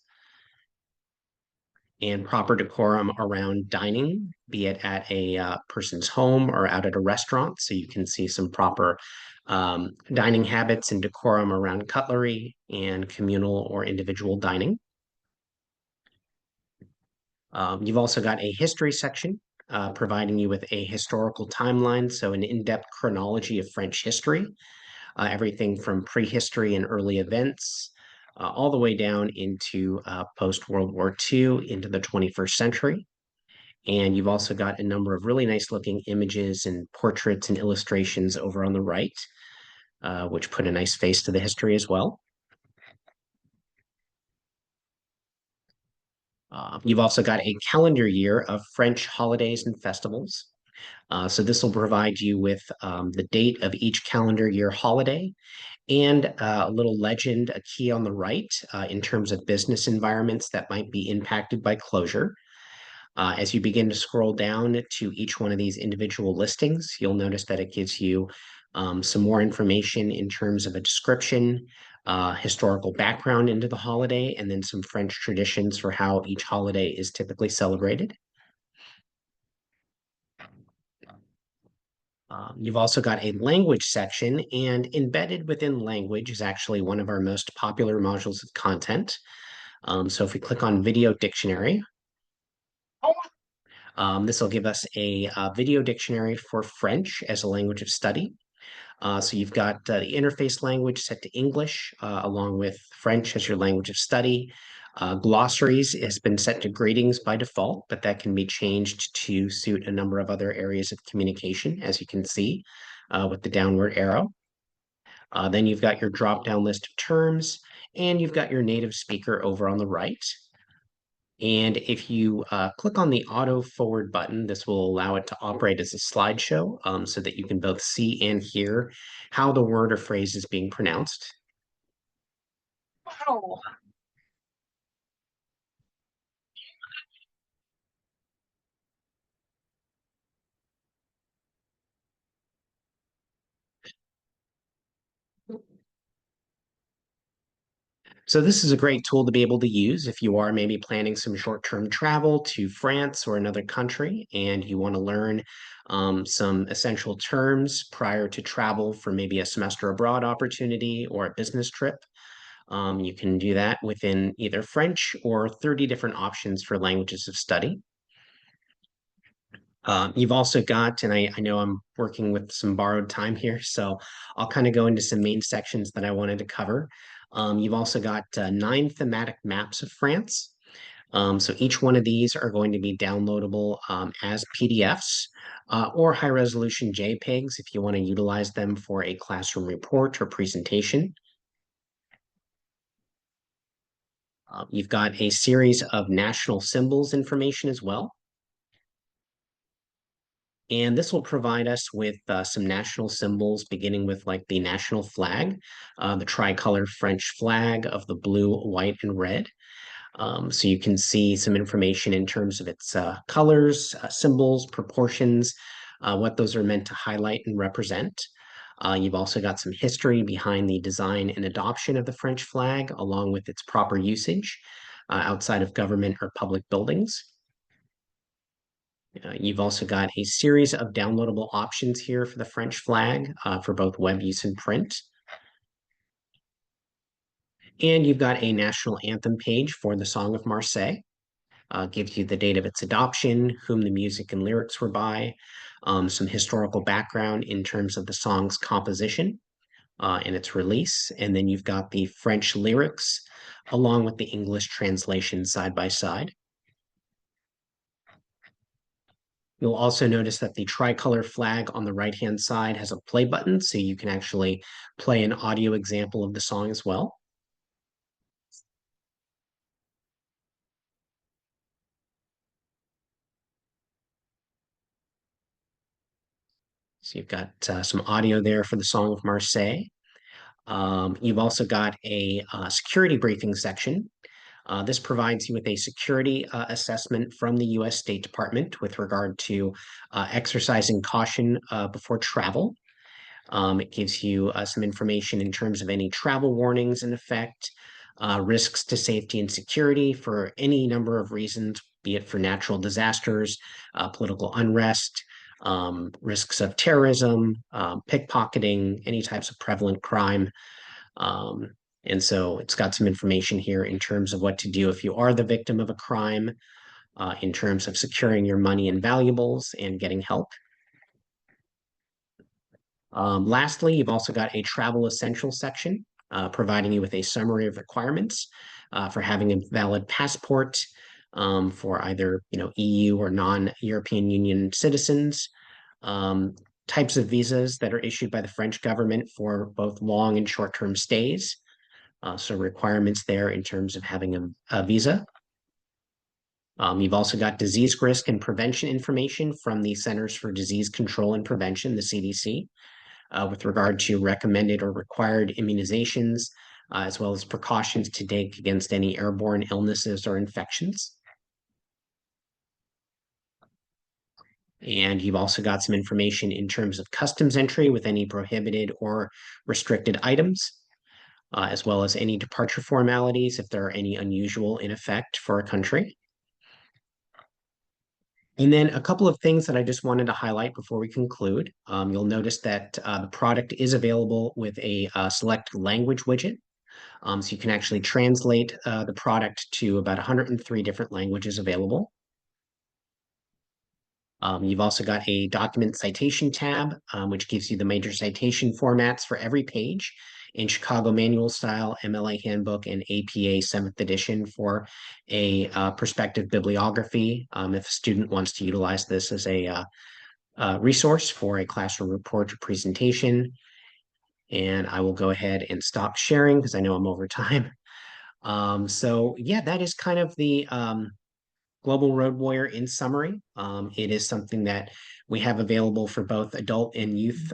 and proper decorum around dining, be it at a person's home or out at a restaurant. So you can see some proper dining habits and decorum around cutlery and communal or individual dining. You've also got a history section providing you with a historical timeline, so an in-depth chronology of French history, everything from prehistory and early events, all the way down into post-World War II into the 21st century. And you've also got a number of really nice looking images and portraits and illustrations over on the right, which put a nice face to the history as well. You've also got a calendar year of French holidays and festivals. So this will provide you with the date of each calendar year holiday and a little legend, a key on the right in terms of business environments that might be impacted by closure. As you begin to scroll down to each one of these individual listings, you'll notice that it gives you some more information in terms of a description, historical background into the holiday, and then some French traditions for how each holiday is typically celebrated. You've also got a language section, and embedded within language is actually one of our most popular modules of content. So if we click on Video Dictionary, this will give us a video dictionary for French as a language of study. So you've got the interface language set to English, along with French as your language of study. Glossaries has been set to greetings by default, but that can be changed to suit a number of other areas of communication, as you can see with the downward arrow. Then you've got your drop-down list of terms, and you've got your native speaker over on the right. And if you click on the auto forward button, this will allow it to operate as a slideshow so that you can both see and hear how the word or phrase is being pronounced. So this is a great tool to be able to use if you are maybe planning some short-term travel to France or another country and you want to learn some essential terms prior to travel for maybe a semester abroad opportunity or a business trip. You can do that within either French or 30 different options for languages of study. You've also got, and I know I'm working with some borrowed time here, so I'll kind of go into some main sections that I wanted to cover. You've also got 9 thematic maps of France. So each one of these are going to be downloadable as PDFs or high resolution JPEGs if you want to utilize them for a classroom report or presentation. You've got a series of national symbols information as well. And this will provide us with some national symbols, beginning with like the national flag, the tricolor French flag of the blue, white, and red. So you can see some information in terms of its colors, symbols, proportions, what those are meant to highlight and represent. You've also got some history behind the design and adoption of the French flag, along with its proper usage outside of government or public buildings. You've also got a series of downloadable options here for the French flag for both web use and print. And you've got a national anthem page for the Song of Marseille. Gives you the date of its adoption, whom the music and lyrics were by, some historical background in terms of the song's composition and its release. And then you've got the French lyrics along with the English translation side by side. You'll also notice that the tricolor flag on the right-hand side has a play button, so you can actually play an audio example of the song as well. So you've got some audio there for the Song of Marseille. You've also got a security briefing section. This provides you with a security assessment from the US State Department with regard to exercising caution before travel. It gives you some information in terms of any travel warnings in effect, risks to safety and security for any number of reasons, be it for natural disasters, political unrest, risks of terrorism, pickpocketing, any types of prevalent crime. And so it's got some information here in terms of what to do if you are the victim of a crime, in terms of securing your money and valuables and getting help. Lastly, you've also got a travel essentials section, providing you with a summary of requirements for having a valid passport for either EU or non-European Union citizens, types of visas that are issued by the French government for both long and short-term stays. So requirements there in terms of having a visa. You've also got disease risk and prevention information from the Centers for Disease Control and Prevention, the CDC, with regard to recommended or required immunizations, as well as precautions to take against any airborne illnesses or infections. And you've also got some information in terms of customs entry with any prohibited or restricted items, as well as any departure formalities if there are any unusual in effect for a country. And then a couple of things that I just wanted to highlight before we conclude. You'll notice that the product is available with a select language widget. So you can actually translate the product to about 103 different languages available. You've also got a document citation tab, which gives you the major citation formats for every page in Chicago Manual Style, MLA Handbook, and APA 7th edition for a prospective bibliography if a student wants to utilize this as a resource for a classroom report or presentation. And I will go ahead and stop sharing because I know I'm over time. So yeah, that is kind of the Global Road Warrior in summary. It is something that we have available for both adult and youth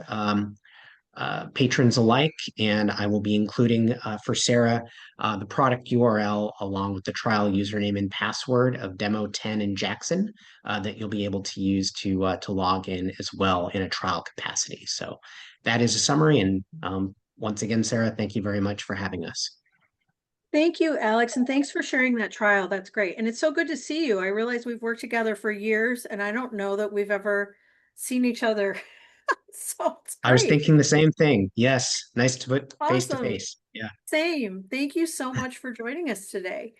patrons alike, and I will be including for Sarah the product URL along with the trial username and password of Demo 10 in Jackson that you'll be able to use to log in as well in a trial capacity. So that is a summary, and once again, Sarah, thank you very much for having us. Thank you, Alex, and thanks for sharing that trial. That's great. And it's so good to see you. I realize we've worked together for years, and I don't know that we've ever seen each other. So it's I was great. thinking the same thing. Yes, nice to put face to Awesome. face. Yeah, Same. Thank you so much for joining us today.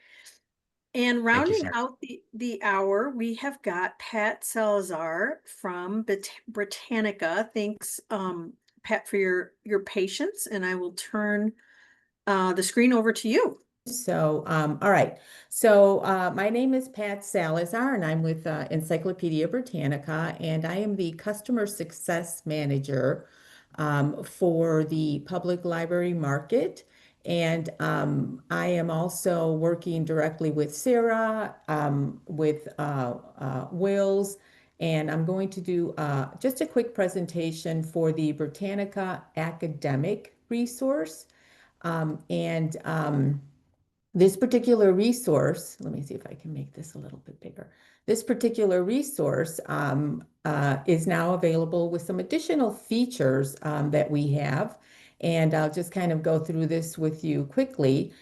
And thank you, rounding Sarah. out the hour, we have got Pat Salazar from Britannica. Thanks, Pat, for your patience, and I will turn the screen over to you. All right. So, my name is Pat Salazar, and I'm with Encyclopedia Britannica, and I am the Customer Success Manager for the public library market. And I am also working directly with Sarah, with WiLS, and I'm going to do just a quick presentation for the Britannica academic resource. This particular resource, let me see if I can make this a little bit bigger. This particular resource is now available with some additional features that we have. And I'll just kind of go through this with you quickly.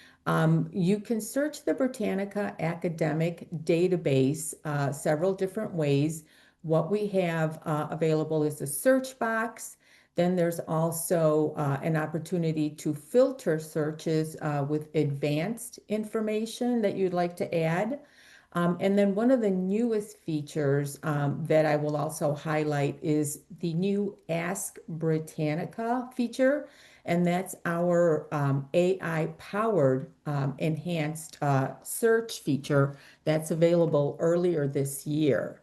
You can search the Britannica academic database several different ways. What we have available is a search box. Then there's also an opportunity to filter searches with advanced information that you'd like to add. And then one of the newest features that I will also highlight is the new Ask Britannica feature. And that's our AI-powered enhanced search feature that's available earlier this year.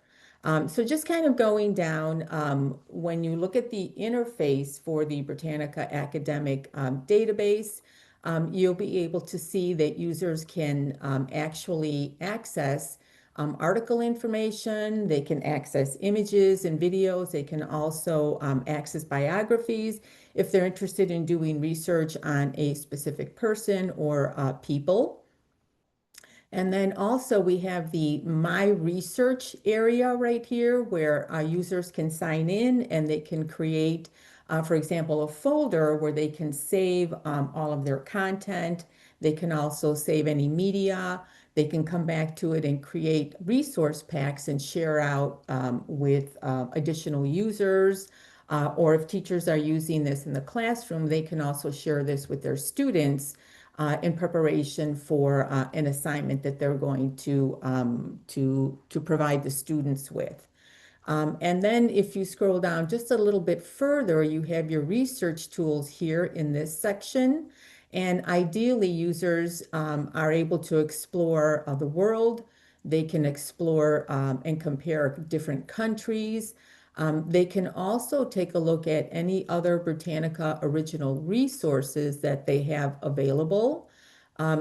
So just kind of going down, when you look at the interface for the Britannica academic database, you'll be able to see that users can actually access article information, they can access images and videos, they can also access biographies if they're interested in doing research on a specific person or people. And then also we have the My Research area right here where users can sign in and they can create, for example, a folder where they can save all of their content. They can also save any media. They can come back to it and create resource packs and share out with additional users. Or if teachers are using this in the classroom, they can also share this with their students in preparation for an assignment that they're going to provide the students with. And then if you scroll down just a little bit further, you have your research tools here in this section. And ideally, users are able to explore the world. They can explore and compare different countries. They can also take a look at any other Britannica original resources that they have available.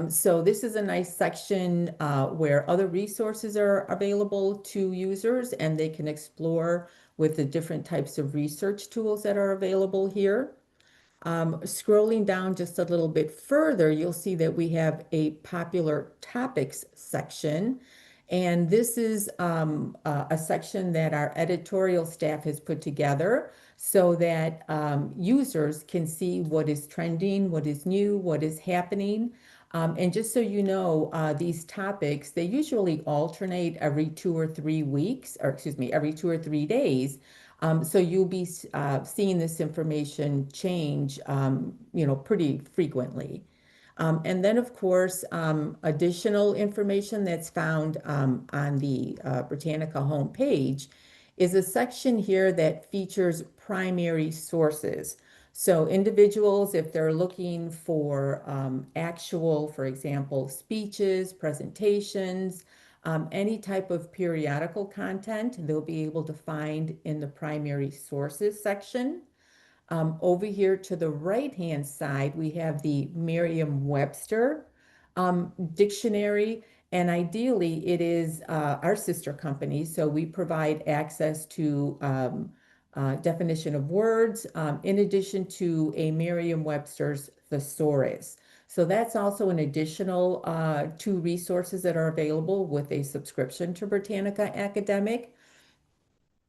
So this is a nice section where other resources are available to users and they can explore with the different types of research tools that are available here. Scrolling down just a little bit further, you'll see that we have a popular topics section. And this is a section that our editorial staff has put together so that users can see what is trending, what is new, what is happening. And just so you know, these topics, they usually alternate every 2 or 3 weeks, or excuse me, every 2 or 3 days. So you'll be seeing this information change, pretty frequently. And then, of course, additional information that's found on the Britannica homepage is a section here that features primary sources. So individuals, if they're looking for actual, for example, speeches, presentations, any type of periodical content, they'll be able to find in the primary sources section. Over here to the right-hand side, we have the Merriam-Webster dictionary. And ideally, it is our sister company. So we provide access to definition of words, in addition to a Merriam-Webster's thesaurus. So that's also an additional two resources that are available with a subscription to Britannica Academic.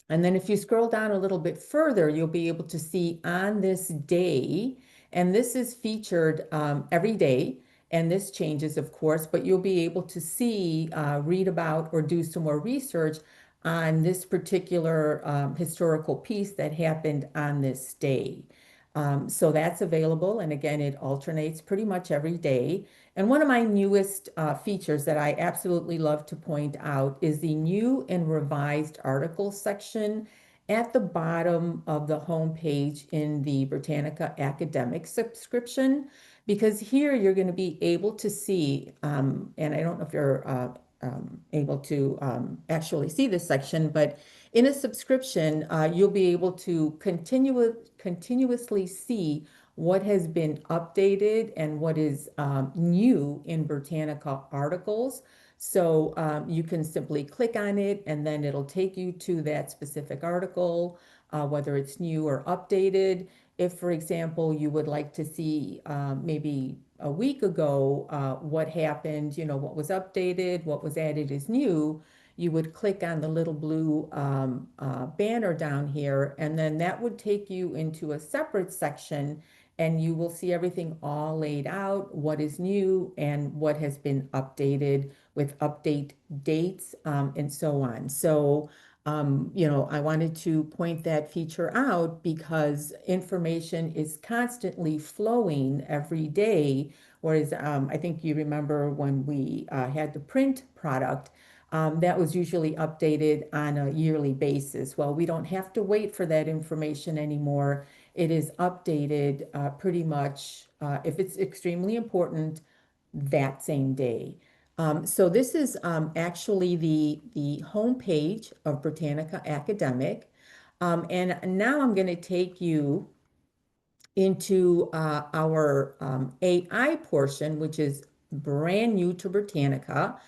And then if you scroll down a little bit further, you'll be able to see on this day, and this is featured every day, and this changes, of course, but you'll be able to see, read about, or do some more research on this particular historical piece that happened on this day. So that's available, and again, it alternates pretty much every day. And one of my newest features that I absolutely love to point out is the new and revised articles section at the bottom of the homepage in the Britannica Academic subscription, because here you're going to be able to see, and I don't know if you're able to actually see this section, but in a subscription, you'll be able to continuously see what has been updated and what is new in Britannica articles. So you can simply click on it and then it'll take you to that specific article, whether it's new or updated. If, for example, you would like to see maybe a week ago what happened, what was updated, what was added as new, you would click on the little blue banner down here, and then that would take you into a separate section, and you will see everything all laid out, what is new and what has been updated with update dates and so on. So, I wanted to point that feature out because information is constantly flowing every day. Whereas I think you remember when we had the print product, that was usually updated on a yearly basis. Well, we don't have to wait for that information anymore. It is updated pretty much, if it's extremely important, that same day. So this is actually the homepage of Britannica Academic. And now I'm going to take you into our AI portion, which is brand new to Britannica.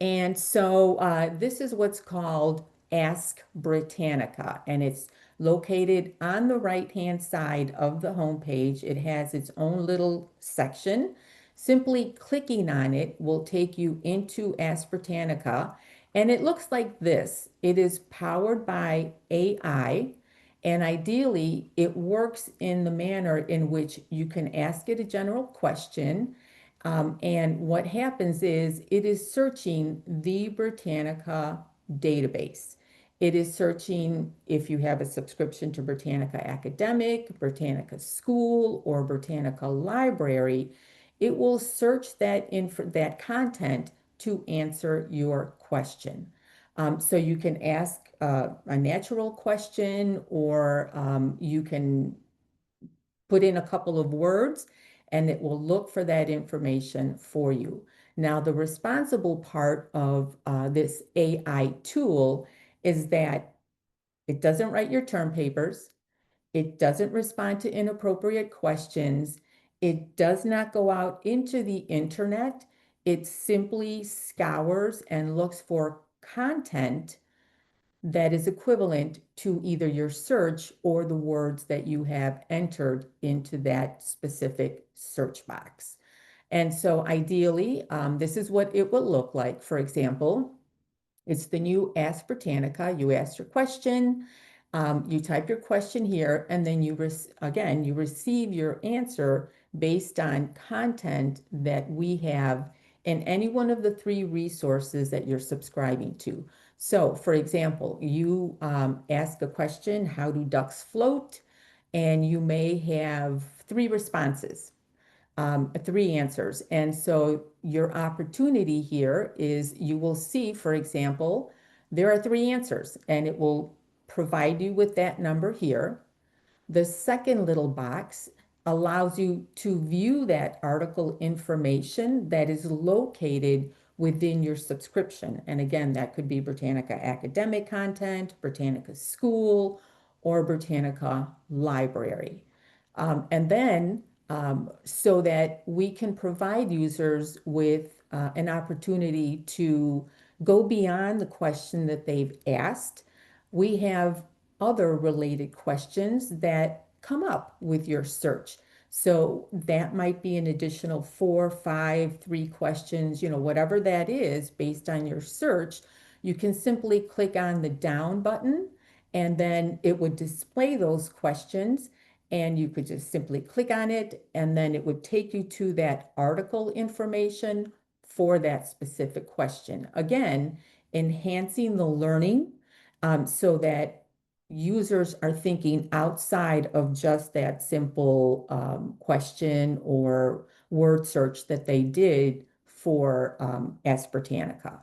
And so this is what's called Ask Britannica, and it's located on the right-hand side of the homepage. It has its own little section. Simply clicking on it will take you into Ask Britannica, and it looks like this. It is powered by AI, and ideally, it works in the manner in which you can ask it a general question. And what happens is it is searching the Britannica database. It is searching if you have a subscription to Britannica Academic, Britannica School, or Britannica Library. It will search that content to answer your question. So you can ask a natural question, or you can put in a couple of words and it will look for that information for you. Now, the responsible part of this AI tool is that it doesn't write your term papers. It doesn't respond to inappropriate questions. It does not go out into the internet. It simply scours and looks for content that is equivalent to either your search or the words that you have entered into that specific search box. And so ideally, this is what it will look like. For example, it's the new Ask Britannica. You ask your question, you type your question here, and then you receive your answer based on content that we have in any one of the three resources that you're subscribing to. So, for example, you ask a question, how do ducks float? And you may have three responses. Three answers. And so your opportunity here is you will see, for example, there are three answers, and it will provide you with that number here. The second little box allows you to view that article information that is located within your subscription. And again, that could be Britannica Academic content, Britannica School, or Britannica Library. And then so that we can provide users with an opportunity to go beyond the question that they've asked. We have other related questions that come up with your search. So that might be an additional 4, 5, 3 questions, whatever that is based on your search. You can simply click on the down button and then it would display those questions, and you could just simply click on it and then it would take you to that article information for that specific question. Again, enhancing the learning so that users are thinking outside of just that simple question or word search that they did for Ask Britannica.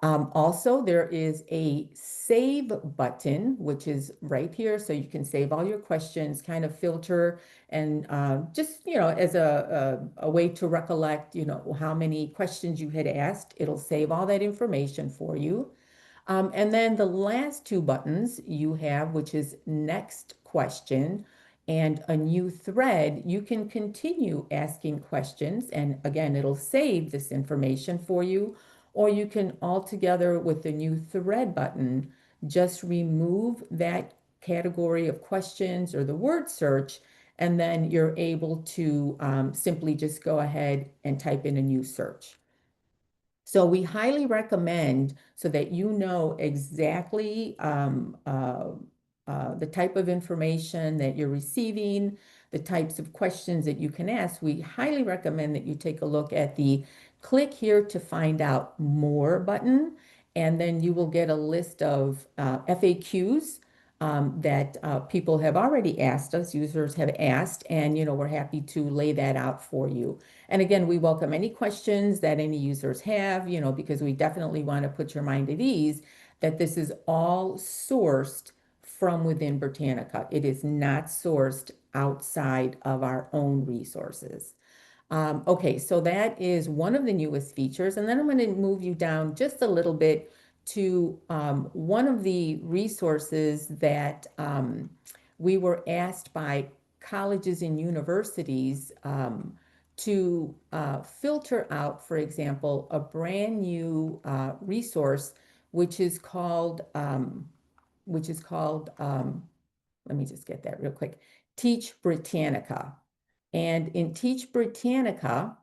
Also, there is a save button, which is right here. So you can save all your questions, kind of filter, and just, as a way to recollect, how many questions you had asked. It'll save all that information for you. And then the last 2 buttons you have, which is next question and a new thread, you can continue asking questions. And again, it'll save this information for you. Or you can altogether, with the new thread button, just remove that category of questions or the word search, and then you're able to simply just go ahead and type in a new search. So we highly recommend, so that you know exactly the type of information that you're receiving, the types of questions that you can ask, we highly recommend that you take a look at the click here to find out more button, and then you will get a list of FAQs that people have already asked us, users have asked, and we're happy to lay that out for you. And again, we welcome any questions that any users have, because we definitely want to put your mind at ease that this is all sourced from within Britannica. It is not sourced outside of our own resources. Okay, so that is one of the newest features. And then I'm going to move you down just a little bit to one of the resources that we were asked by colleges and universities to filter out, for example, a brand new resource, which is called, let me just get that real quick, Teach Britannica. And in Teach Britannica,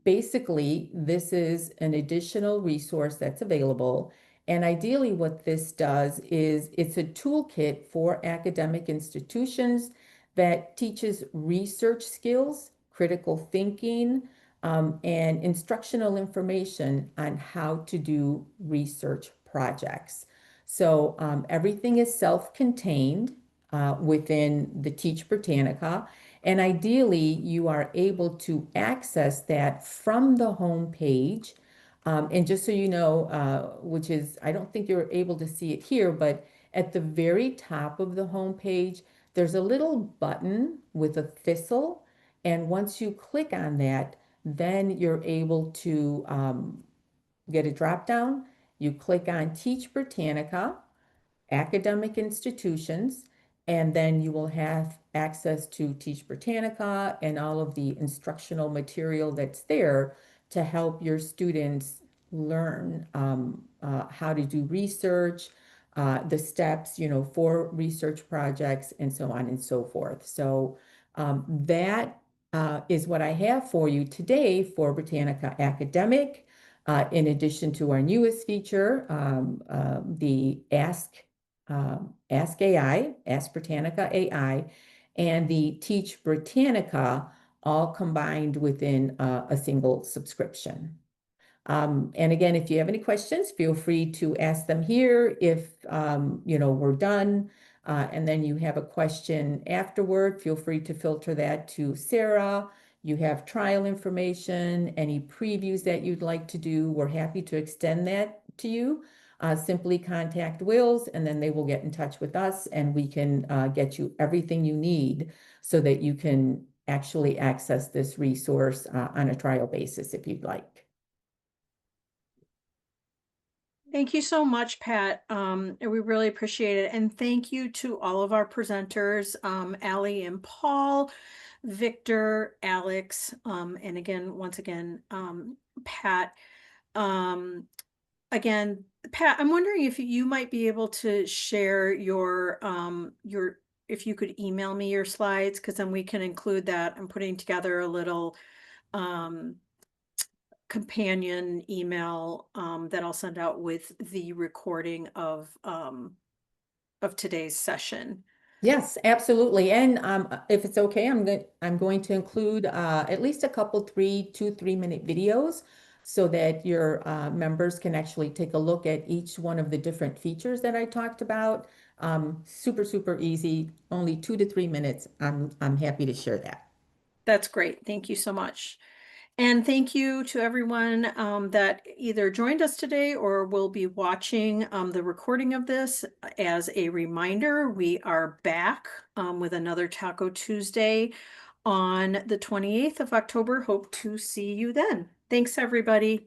basically, this is an additional resource that's available. And ideally, what this does is it's a toolkit for academic institutions that teaches research skills, critical thinking, and instructional information on how to do research projects. So everything is self-contained within the Teach Britannica. And ideally, you are able to access that from the home page. And just so you know, which is, I don't think you're able to see it here, but at the very top of the home page, there's a little button with a thistle. And once you click on that, then you're able to get a drop down. You click on Teach Britannica, academic institutions, and then you will have access to Teach Britannica and all of the instructional material that's there to help your students learn how to do research, the steps, for research projects, and so on and so forth. So that is what I have for you today for Britannica Academic. In addition to our newest feature, the Ask AI, Ask Britannica AI, and the Teach Britannica, all combined within a single subscription. And again, if you have any questions, feel free to ask them here. If we're done, and then you have a question afterward, feel free to filter that to Sarah. You have trial information, any previews that you'd like to do, we're happy to extend that to you. Simply contact WiLS, and then they will get in touch with us, and we can get you everything you need so that you can actually access this resource on a trial basis if you'd like. Thank you so much, Pat. And we really appreciate it. And thank you to all of our presenters, Allie and Paul. Victor, Alex, and again, once again, Pat. Again, Pat, I'm wondering if you might be able to share your, if you could email me your slides, because then we can include that. I'm putting together a little companion email that I'll send out with the recording of today's session. Yes, absolutely. And if it's okay, I'm going to include at least a couple 2-3 minute videos so that your members can actually take a look at each one of the different features that I talked about. Super, super easy, only 2 to 3 minutes. I'm happy to share that. That's great. Thank you so much. And thank you to everyone that either joined us today or will be watching the recording of this. As a reminder, we are back with another Taco Tuesday on the 28th of October. Hope to see you then. Thanks, everybody.